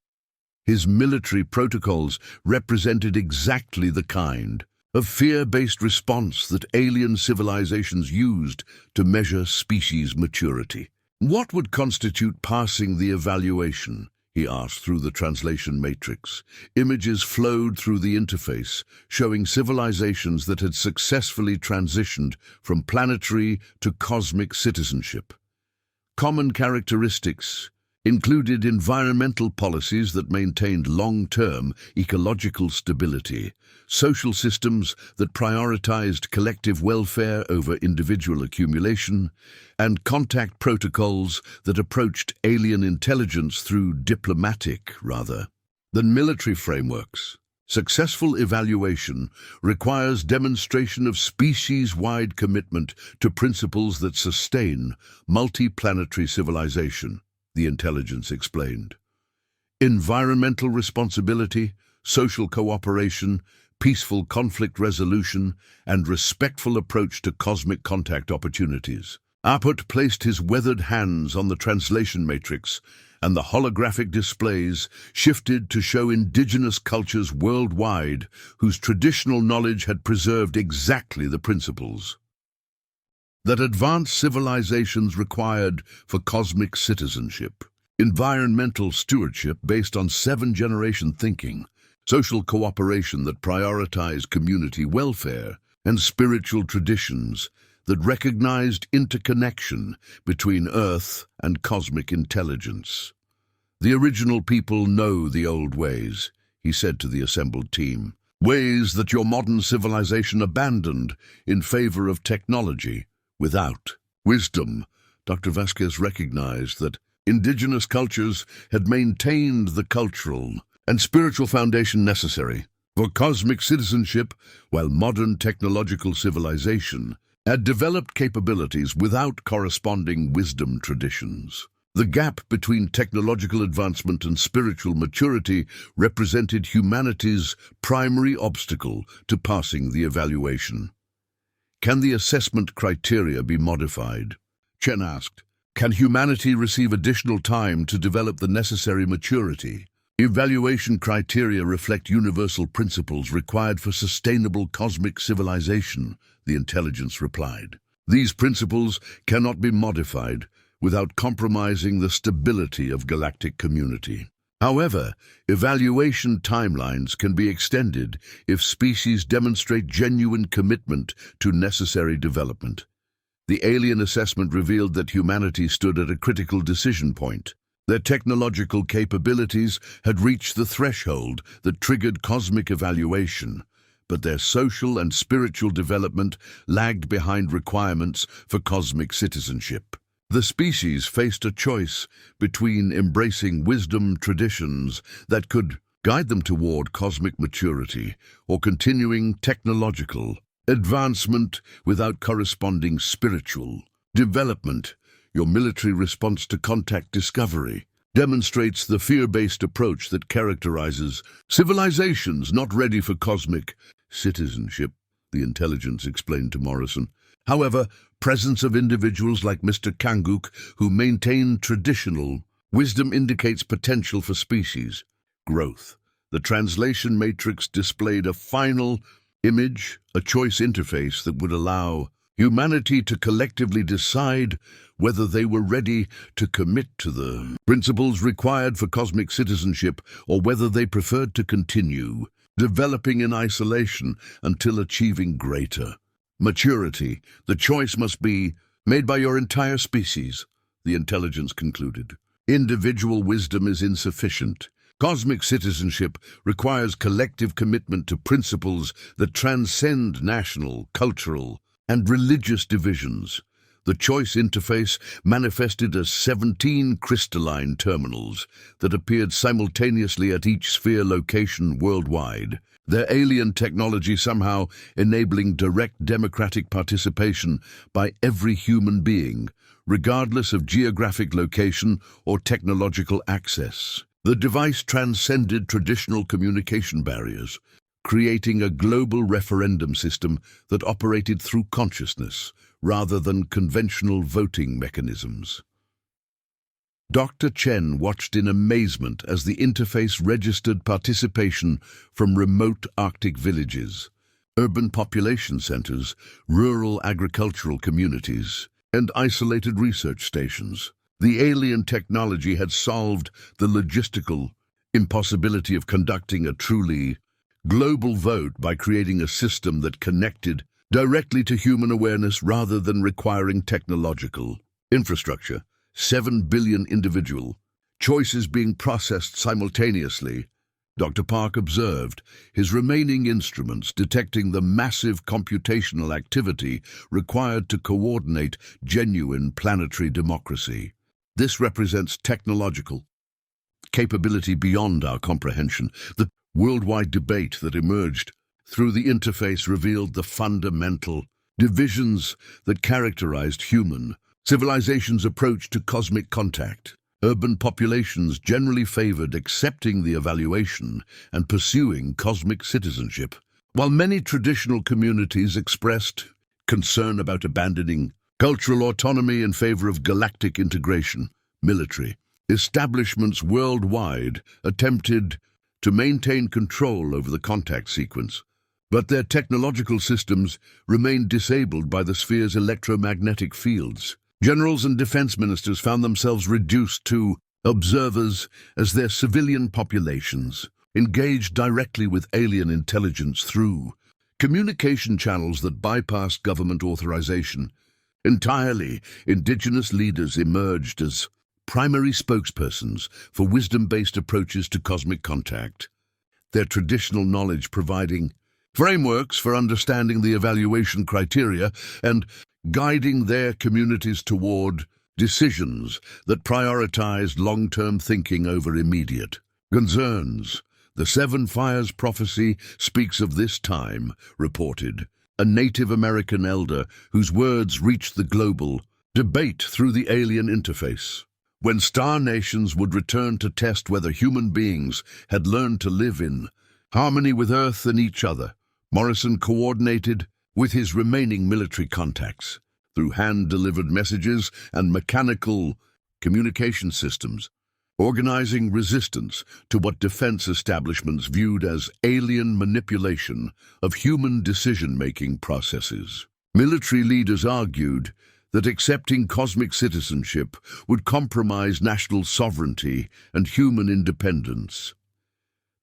Speaker 1: His military protocols represented exactly the kind of fear-based response that alien civilizations used to measure species maturity. What would constitute passing the evaluation? He asked through the translation matrix. Images flowed through the interface, showing civilizations that had successfully transitioned from planetary to cosmic citizenship. Common characteristics: included environmental policies that maintained long-term ecological stability, social systems that prioritized collective welfare over individual accumulation, and contact protocols that approached alien intelligence through diplomatic, rather than military frameworks. Successful evaluation requires demonstration of species-wide commitment to principles that sustain multi-planetary civilization, the intelligence explained. Environmental responsibility, social cooperation, peaceful conflict resolution, and respectful approach to cosmic contact opportunities. APUT placed his weathered hands on the translation matrix, and the holographic displays shifted to show indigenous cultures worldwide whose traditional knowledge had preserved exactly the principles that advanced civilizations required for cosmic citizenship: environmental stewardship based on seven-generation thinking, social cooperation that prioritized community welfare, and spiritual traditions that recognized interconnection between Earth and cosmic intelligence. "The original people know the old ways," he said to the assembled team, "ways that your modern civilization abandoned in favor of technology without wisdom." Dr. Vasquez recognized that indigenous cultures had maintained the cultural and spiritual foundation necessary for cosmic citizenship, while modern technological civilization had developed capabilities without corresponding wisdom traditions. The gap between technological advancement and spiritual maturity represented humanity's primary obstacle to passing the evaluation. "Can the assessment criteria be modified?" Chen asked. "Can humanity receive additional time to develop the necessary maturity?" "Evaluation criteria reflect universal principles required for sustainable cosmic civilization," the intelligence replied. "These principles cannot be modified without compromising the stability of galactic community. However, evaluation timelines can be extended if species demonstrate genuine commitment to necessary development." The alien assessment revealed that humanity stood at a critical decision point. Their technological capabilities had reached the threshold that triggered cosmic evaluation, but their social and spiritual development lagged behind requirements for cosmic citizenship. The species faced a choice between embracing wisdom traditions that could guide them toward cosmic maturity or continuing technological advancement without corresponding spiritual development. Your military response to contact discovery demonstrates the fear-based approach that characterizes civilizations not ready for cosmic citizenship, the intelligence explained to Morrison. However, presence of individuals like Mr. KANGUQ who maintain traditional wisdom indicates potential for species growth. The translation matrix displayed a final image, a choice interface that would allow humanity to collectively decide whether they were ready to commit to the principles required for cosmic citizenship or whether they preferred to continue developing in isolation until achieving greater maturity. "The choice must be made by your entire species," the intelligence concluded. "Individual wisdom is insufficient. Cosmic citizenship requires collective commitment to principles that transcend national, cultural, and religious divisions." The choice interface manifested as 17 crystalline terminals that appeared simultaneously at each sphere location worldwide, their alien technology somehow enabling direct democratic participation by every human being, regardless of geographic location or technological access. The device transcended traditional communication barriers, creating a global referendum system that operated through consciousness rather than conventional voting mechanisms. Dr. Chen watched in amazement as the interface registered participation from remote Arctic villages, urban population centers, rural agricultural communities, and isolated research stations. The alien technology had solved the logistical impossibility of conducting a truly global vote by creating a system that connected directly to human awareness rather than requiring technological infrastructure. 7 billion individual choices being processed simultaneously, Dr. Park observed, his remaining instruments detecting the massive computational activity required to coordinate genuine planetary democracy. This represents technological capability beyond our comprehension. The worldwide debate that emerged through the interface revealed the fundamental divisions that characterized human civilization's approach to cosmic contact. Urban populations generally favored accepting the evaluation and pursuing cosmic citizenship, while many traditional communities expressed concern about abandoning cultural autonomy in favor of galactic integration. Military establishments worldwide attempted to maintain control over the contact sequence, but their technological systems remained disabled by the sphere's electromagnetic fields. Generals and defense ministers found themselves reduced to observers as their civilian populations engaged directly with alien intelligence through communication channels that bypassed government authorization. Entirely indigenous leaders emerged as primary spokespersons for wisdom-based approaches to cosmic contact, their traditional knowledge providing frameworks for understanding the evaluation criteria and guiding their communities toward decisions that prioritized long-term thinking over immediate concerns. The Seven Fires prophecy speaks of this time, reported, a Native American elder whose words reached the global debate through the alien interface. When star nations would return to test whether human beings had learned to live in harmony with Earth and each other, Morrison coordinated with his remaining military contacts through hand-delivered messages and mechanical communication systems, organizing resistance to what defense establishments viewed as alien manipulation of human decision-making processes. Military leaders argued that accepting cosmic citizenship would compromise national sovereignty and human independence.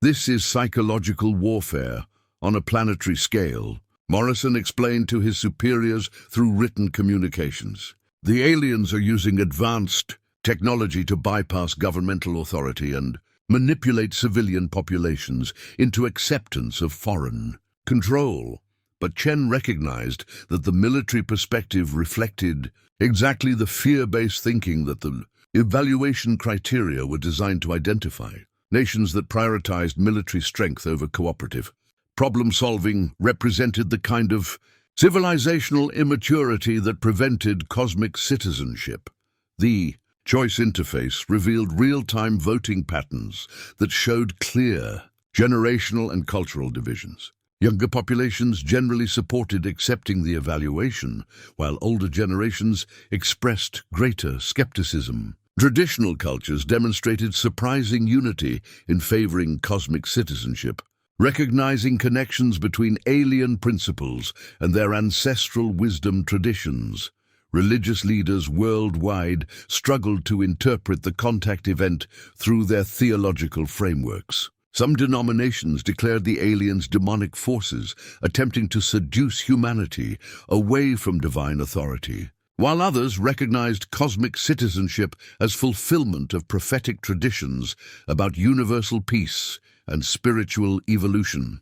Speaker 1: This is psychological warfare on a planetary scale, Morrison explained to his superiors through written communications. The aliens are using advanced technology to bypass governmental authority and manipulate civilian populations into acceptance of foreign control. But Chen recognized that the military perspective reflected exactly the fear-based thinking that the evaluation criteria were designed to identify. Nations that prioritized military strength over cooperative problem-solving represented the kind of civilizational immaturity that prevented cosmic citizenship. The choice interface revealed real-time voting patterns that showed clear generational and cultural divisions. Younger populations generally supported accepting the evaluation, while older generations expressed greater skepticism. Traditional cultures demonstrated surprising unity in favoring cosmic citizenship, recognizing connections between alien principles and their ancestral wisdom traditions. Religious leaders worldwide struggled to interpret the contact event through their theological frameworks. Some denominations declared the aliens demonic forces, attempting to seduce humanity away from divine authority, while others recognized cosmic citizenship as fulfillment of prophetic traditions about universal peace and spiritual evolution.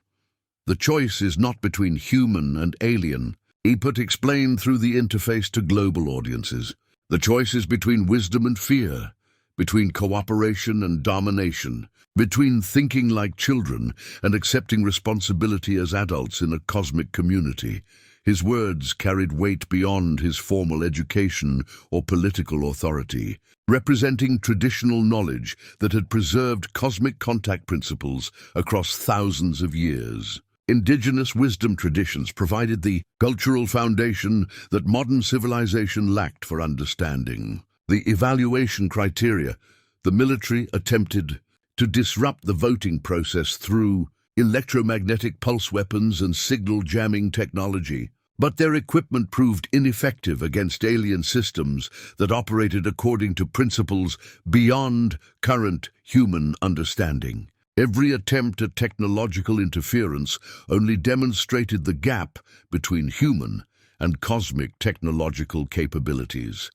Speaker 1: The choice is not between human and alien, APUT explained through the interface to global audiences. The choice is between wisdom and fear, between cooperation and domination, between thinking like children and accepting responsibility as adults in a cosmic community. His words carried weight beyond his formal education or political authority, representing traditional knowledge that had preserved cosmic contact principles across thousands of years. Indigenous wisdom traditions provided the cultural foundation that modern civilization lacked for understanding. The evaluation criteria, the military attempted to disrupt the voting process through electromagnetic pulse weapons and signal jamming technology, but their equipment proved ineffective against alien systems that operated according to principles beyond current human understanding. Every attempt at technological interference only demonstrated the gap between human and cosmic technological capabilities.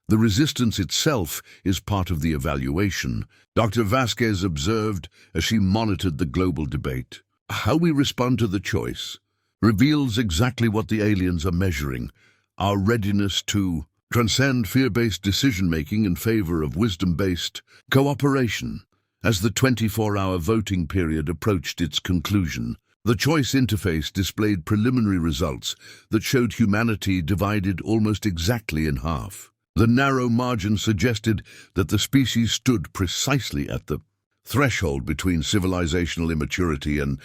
Speaker 1: The resistance itself is part of the evaluation, Dr. Vasquez observed as she monitored the global debate. How we respond to the choice reveals exactly what the aliens are measuring, our readiness to transcend fear-based decision-making in favor of wisdom-based cooperation. As the 24-hour voting period approached its conclusion, the choice interface displayed preliminary results that showed humanity divided almost exactly in half. The narrow margin suggested that the species stood precisely at the threshold between civilizational immaturity and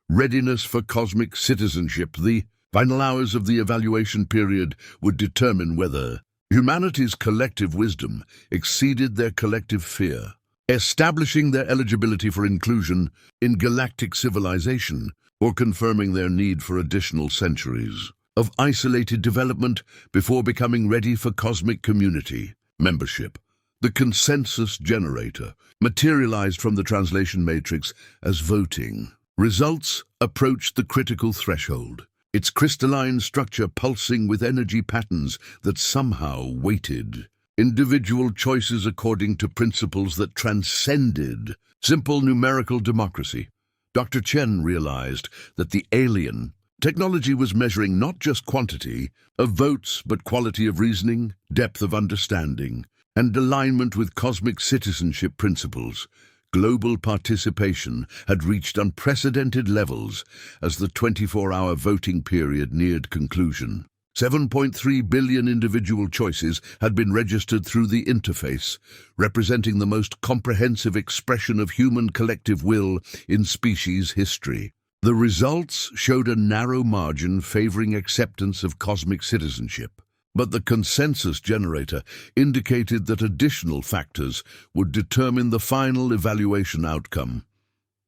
Speaker 1: readiness for cosmic citizenship. The final hours of the evaluation period would determine whether humanity's collective wisdom exceeded their collective fear, establishing their eligibility for inclusion in galactic civilization or confirming their need for additional centuries of isolated development before becoming ready for cosmic community membership. The consensus generator materialized from the translation matrix as voting. Results approached the critical threshold, its crystalline structure pulsing with energy patterns that somehow weighted individual choices according to principles that transcended simple numerical democracy. Dr. Chen realized that the alien technology was measuring not just quantity of votes, but quality of reasoning, depth of understanding, and alignment with cosmic citizenship principles. Global participation had reached unprecedented levels as the 24-hour voting period neared conclusion. 7.3 billion individual choices had been registered through the interface, representing the most comprehensive expression of human collective will in species history. The results showed a narrow margin favoring acceptance of cosmic citizenship, but the consensus generator indicated that additional factors would determine the final evaluation outcome.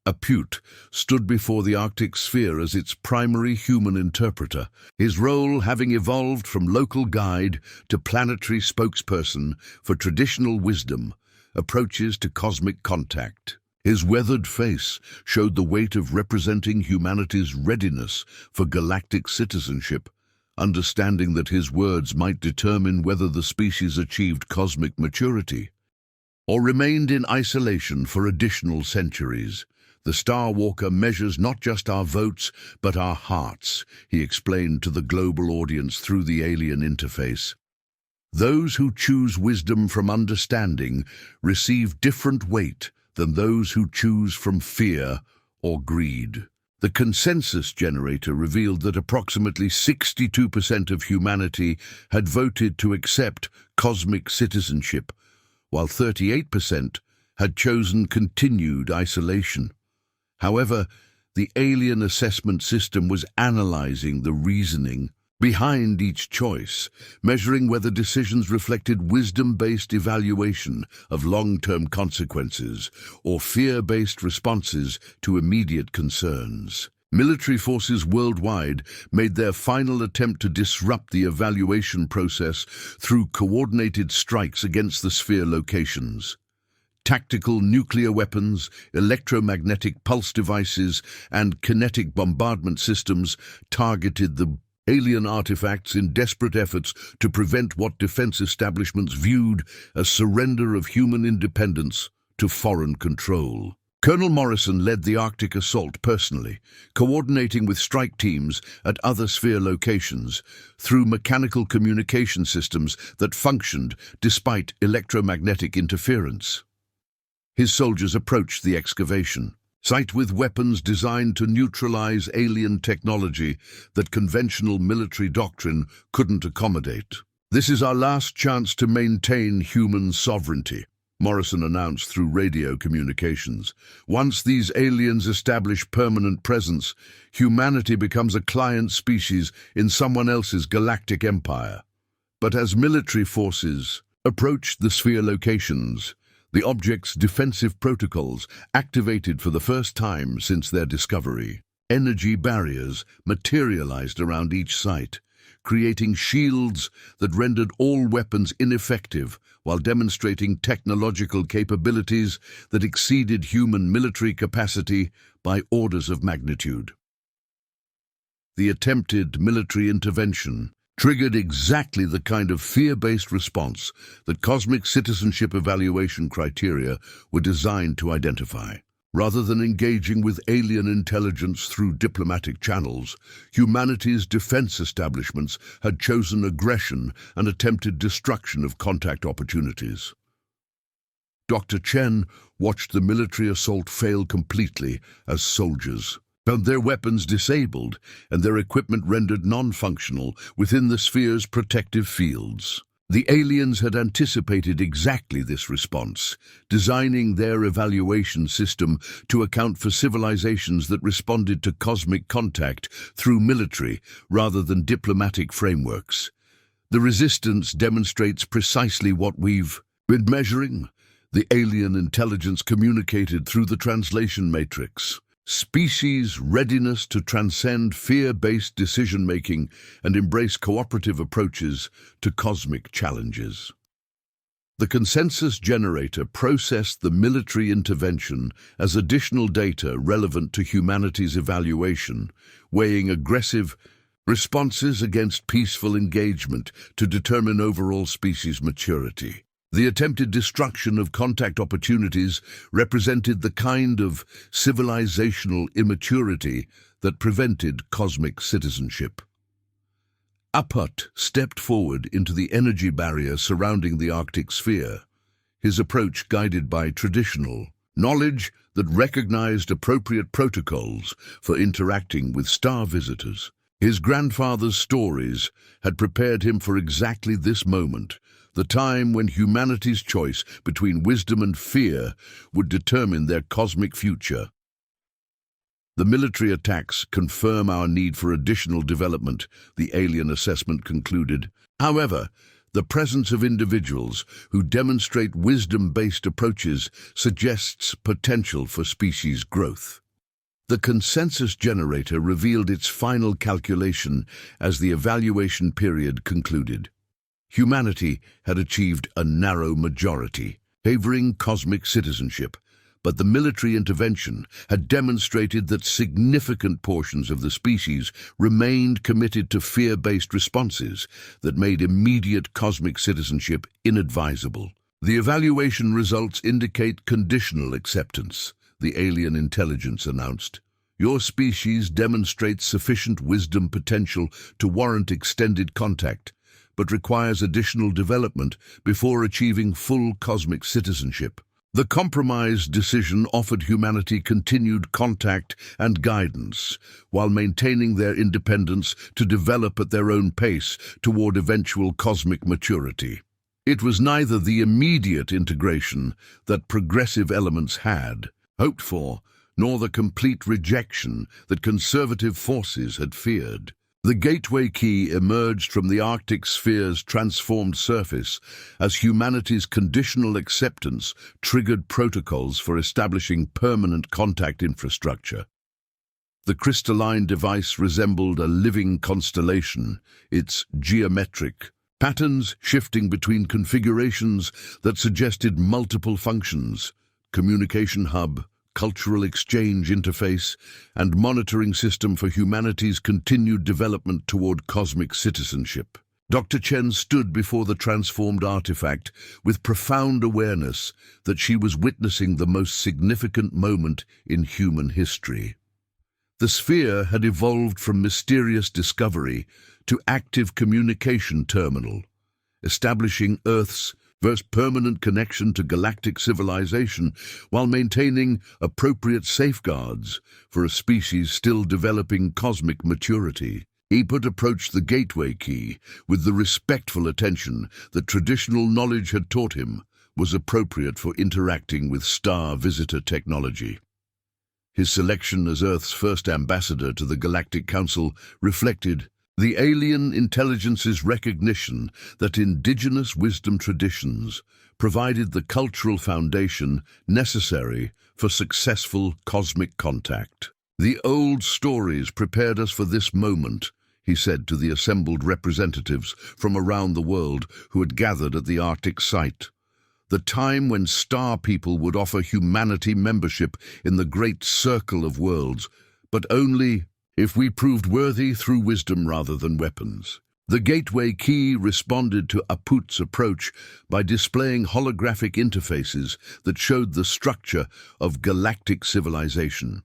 Speaker 1: APUT stood before the Arctic sphere as its primary human interpreter, his role having evolved from local guide to planetary spokesperson for traditional wisdom, approaches to cosmic contact. His weathered face showed the weight of representing humanity's readiness for galactic citizenship, understanding that his words might determine whether the species achieved cosmic maturity or remained in isolation for additional centuries. The Star Walker measures not just our votes, but our hearts, he explained to the global audience through the alien interface. Those who choose wisdom from understanding receive different weight than those who choose from fear or greed. The consensus generator revealed that approximately 62% of humanity had voted to accept cosmic citizenship, while 38% had chosen continued isolation. However, the alien assessment system was analyzing the reasoning behind each choice, measuring whether decisions reflected wisdom-based evaluation of long-term consequences or fear-based responses to immediate concerns. Military forces worldwide made their final attempt to disrupt the evaluation process through coordinated strikes against the sphere locations. Tactical nuclear weapons, electromagnetic pulse devices, and kinetic bombardment systems targeted the alien artifacts in desperate efforts to prevent what defense establishments viewed as surrender of human independence to foreign control. Colonel Morrison led the Arctic assault personally, coordinating with strike teams at other sphere locations through mechanical communication systems that functioned despite electromagnetic interference. His soldiers approached the excavation site with weapons designed to neutralize alien technology that conventional military doctrine couldn't accommodate. "This is our last chance to maintain human sovereignty," Morrison announced through radio communications. "Once these aliens establish permanent presence, humanity becomes a client species in someone else's galactic empire." But as military forces approached the sphere locations, the object's defensive protocols activated for the first time since their discovery. Energy barriers materialized around each site, creating shields that rendered all weapons ineffective while demonstrating technological capabilities that exceeded human military capacity by orders of magnitude. The attempted military intervention triggered exactly the kind of fear-based response that cosmic citizenship evaluation criteria were designed to identify. Rather than engaging with alien intelligence through diplomatic channels, humanity's defense establishments had chosen aggression and attempted destruction of contact opportunities. Dr. Chen watched the military assault fail completely as soldiers found their weapons disabled and their equipment rendered non-functional within the sphere's protective fields. The aliens had anticipated exactly this response, designing their evaluation system to account for civilizations that responded to cosmic contact through military rather than diplomatic frameworks. The resistance demonstrates precisely what we've been measuring. The alien intelligence communicated through the translation matrix. Species' readiness to transcend fear-based decision-making and embrace cooperative approaches to cosmic challenges. The consensus generator processed the military intervention as additional data relevant to humanity's evaluation, weighing aggressive responses against peaceful engagement to determine overall species maturity. The attempted destruction of contact opportunities represented the kind of civilizational immaturity that prevented cosmic citizenship. APUT stepped forward into the energy barrier surrounding the Arctic sphere, his approach guided by traditional knowledge that recognized appropriate protocols for interacting with star visitors. His grandfather's stories had prepared him for exactly this moment, the time when humanity's choice between wisdom and fear would determine their cosmic future. The military attacks confirm our need for additional development, the alien assessment concluded. However, the presence of individuals who demonstrate wisdom-based approaches suggests potential for species growth. The consensus generator revealed its final calculation as the evaluation period concluded. Humanity had achieved a narrow majority, favoring cosmic citizenship, but the military intervention had demonstrated that significant portions of the species remained committed to fear-based responses that made immediate cosmic citizenship inadvisable. The evaluation results indicate conditional acceptance, the alien intelligence announced. Your species demonstrates sufficient wisdom potential to warrant extended contact, but requires additional development before achieving full cosmic citizenship. The compromise decision offered humanity continued contact and guidance, while maintaining their independence to develop at their own pace toward eventual cosmic maturity. It was neither the immediate integration that progressive elements had hoped for, nor the complete rejection that conservative forces had feared. The gateway key emerged from the Arctic sphere's transformed surface as humanity's conditional acceptance triggered protocols for establishing permanent contact infrastructure. The crystalline device resembled a living constellation, its geometric patterns shifting between configurations that suggested multiple functions: communication hub, cultural exchange interface, and monitoring system for humanity's continued development toward cosmic citizenship. Dr. Chen stood before the transformed artifact with profound awareness that she was witnessing the most significant moment in human history. The sphere had evolved from mysterious discovery to active communication terminal, establishing Earth's first permanent connection to galactic civilization while maintaining appropriate safeguards for a species still developing cosmic maturity. APUT approached the gateway key with the respectful attention that traditional knowledge had taught him was appropriate for interacting with star visitor technology. His selection as Earth's first ambassador to the Galactic Council reflected the alien intelligence's recognition that indigenous wisdom traditions provided the cultural foundation necessary for successful cosmic contact. The old stories prepared us for this moment, he said to the assembled representatives from around the world who had gathered at the Arctic site. The time when star people would offer humanity membership in the great circle of worlds, but only if we proved worthy through wisdom rather than weapons. The gateway key responded to APUT's approach by displaying holographic interfaces that showed the structure of galactic civilization.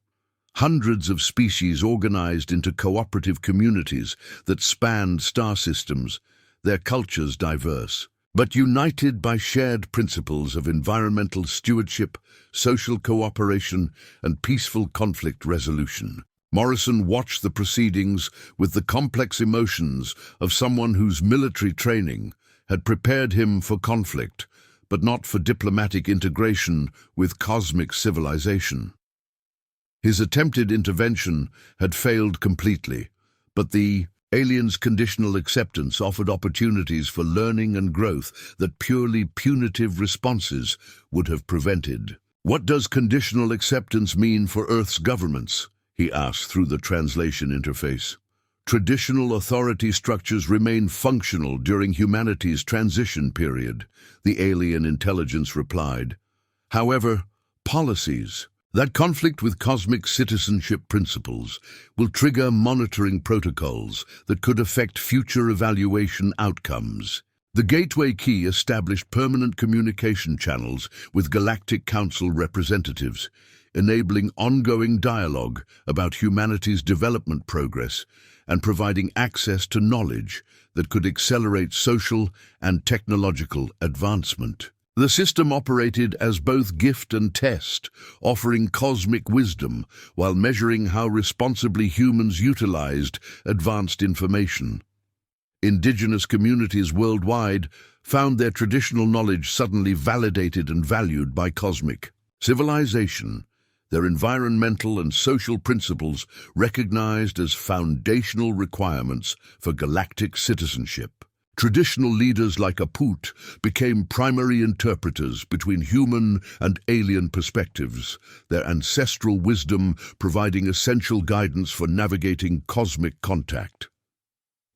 Speaker 1: Hundreds of species organized into cooperative communities that spanned star systems, their cultures diverse, but united by shared principles of environmental stewardship, social cooperation, and peaceful conflict resolution. Morrison watched the proceedings with the complex emotions of someone whose military training had prepared him for conflict, but not for diplomatic integration with cosmic civilization. His attempted intervention had failed completely, but the aliens' conditional acceptance offered opportunities for learning and growth that purely punitive responses would have prevented. "What does conditional acceptance mean for Earth's governments?" he asked through the translation interface. "Traditional authority structures remain functional during humanity's transition period," the alien intelligence replied. "However, policies that conflict with cosmic citizenship principles will trigger monitoring protocols that could affect future evaluation outcomes." The Gateway Key established permanent communication channels with Galactic Council representatives, enabling ongoing dialogue about humanity's development progress and providing access to knowledge that could accelerate social and technological advancement. The system operated as both gift and test, offering cosmic wisdom while measuring how responsibly humans utilized advanced information. Indigenous communities worldwide found their traditional knowledge suddenly validated and valued by cosmic civilization, their environmental and social principles recognized as foundational requirements for galactic citizenship. Traditional leaders like APUT became primary interpreters between human and alien perspectives, their ancestral wisdom providing essential guidance for navigating cosmic contact.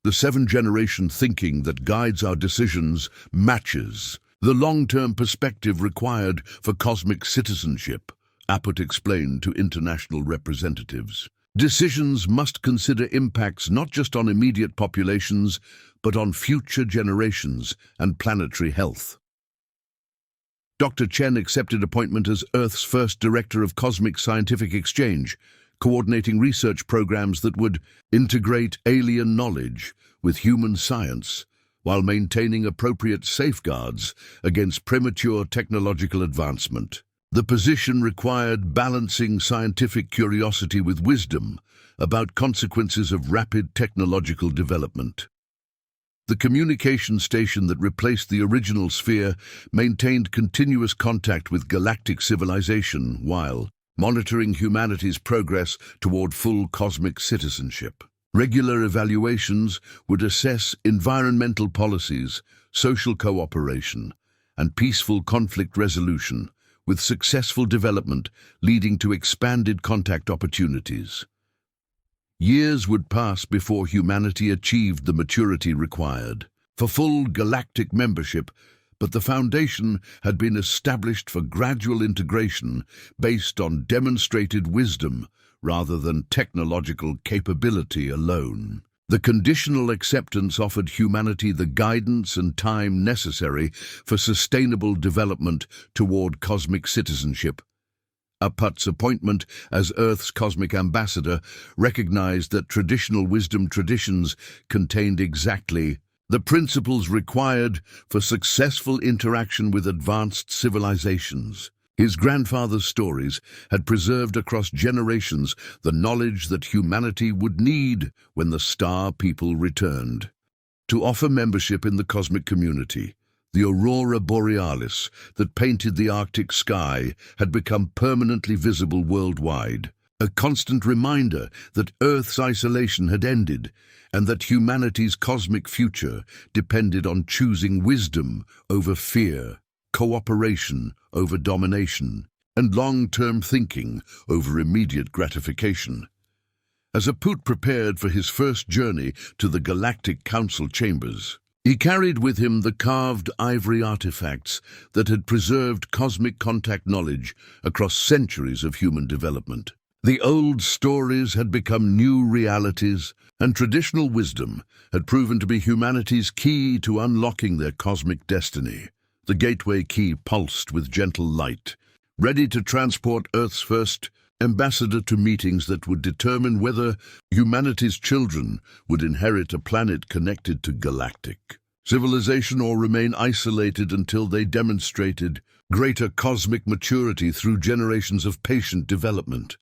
Speaker 1: The seven-generation thinking that guides our decisions matches the long-term perspective required for cosmic citizenship, APUT explained to international representatives. Decisions must consider impacts not just on immediate populations, but on future generations and planetary health. Dr. Chen accepted appointment as Earth's first Director of Cosmic Scientific Exchange, coordinating research programs that would integrate alien knowledge with human science, while maintaining appropriate safeguards against premature technological advancement. The position required balancing scientific curiosity with wisdom about consequences of rapid technological development. The communication station that replaced the original sphere maintained continuous contact with galactic civilization while monitoring humanity's progress toward full cosmic citizenship. Regular evaluations would assess environmental policies, social cooperation, and peaceful conflict resolution, with successful development leading to expanded contact opportunities. Years would pass before humanity achieved the maturity required for full galactic membership, but the foundation had been established for gradual integration based on demonstrated wisdom rather than technological capability alone. The conditional acceptance offered humanity the guidance and time necessary for sustainable development toward cosmic citizenship. APUT's appointment as Earth's cosmic ambassador recognized that traditional wisdom traditions contained exactly the principles required for successful interaction with advanced civilizations. His grandfather's stories had preserved across generations the knowledge that humanity would need when the star people returned. To offer membership in the cosmic community, the aurora borealis that painted the Arctic sky had become permanently visible worldwide, a constant reminder that Earth's isolation had ended and that humanity's cosmic future depended on choosing wisdom over fear, cooperation over domination, and long-term thinking over immediate gratification. As APUT prepared for his first journey to the Galactic Council chambers, he carried with him the carved ivory artifacts that had preserved cosmic contact knowledge across centuries of human development. The old stories had become new realities, and traditional wisdom had proven to be humanity's key to unlocking their cosmic destiny. The gateway key pulsed with gentle light, ready to transport Earth's first ambassador to meetings that would determine whether humanity's children would inherit a planet connected to galactic civilization or remain isolated until they demonstrated greater cosmic maturity through generations of patient development.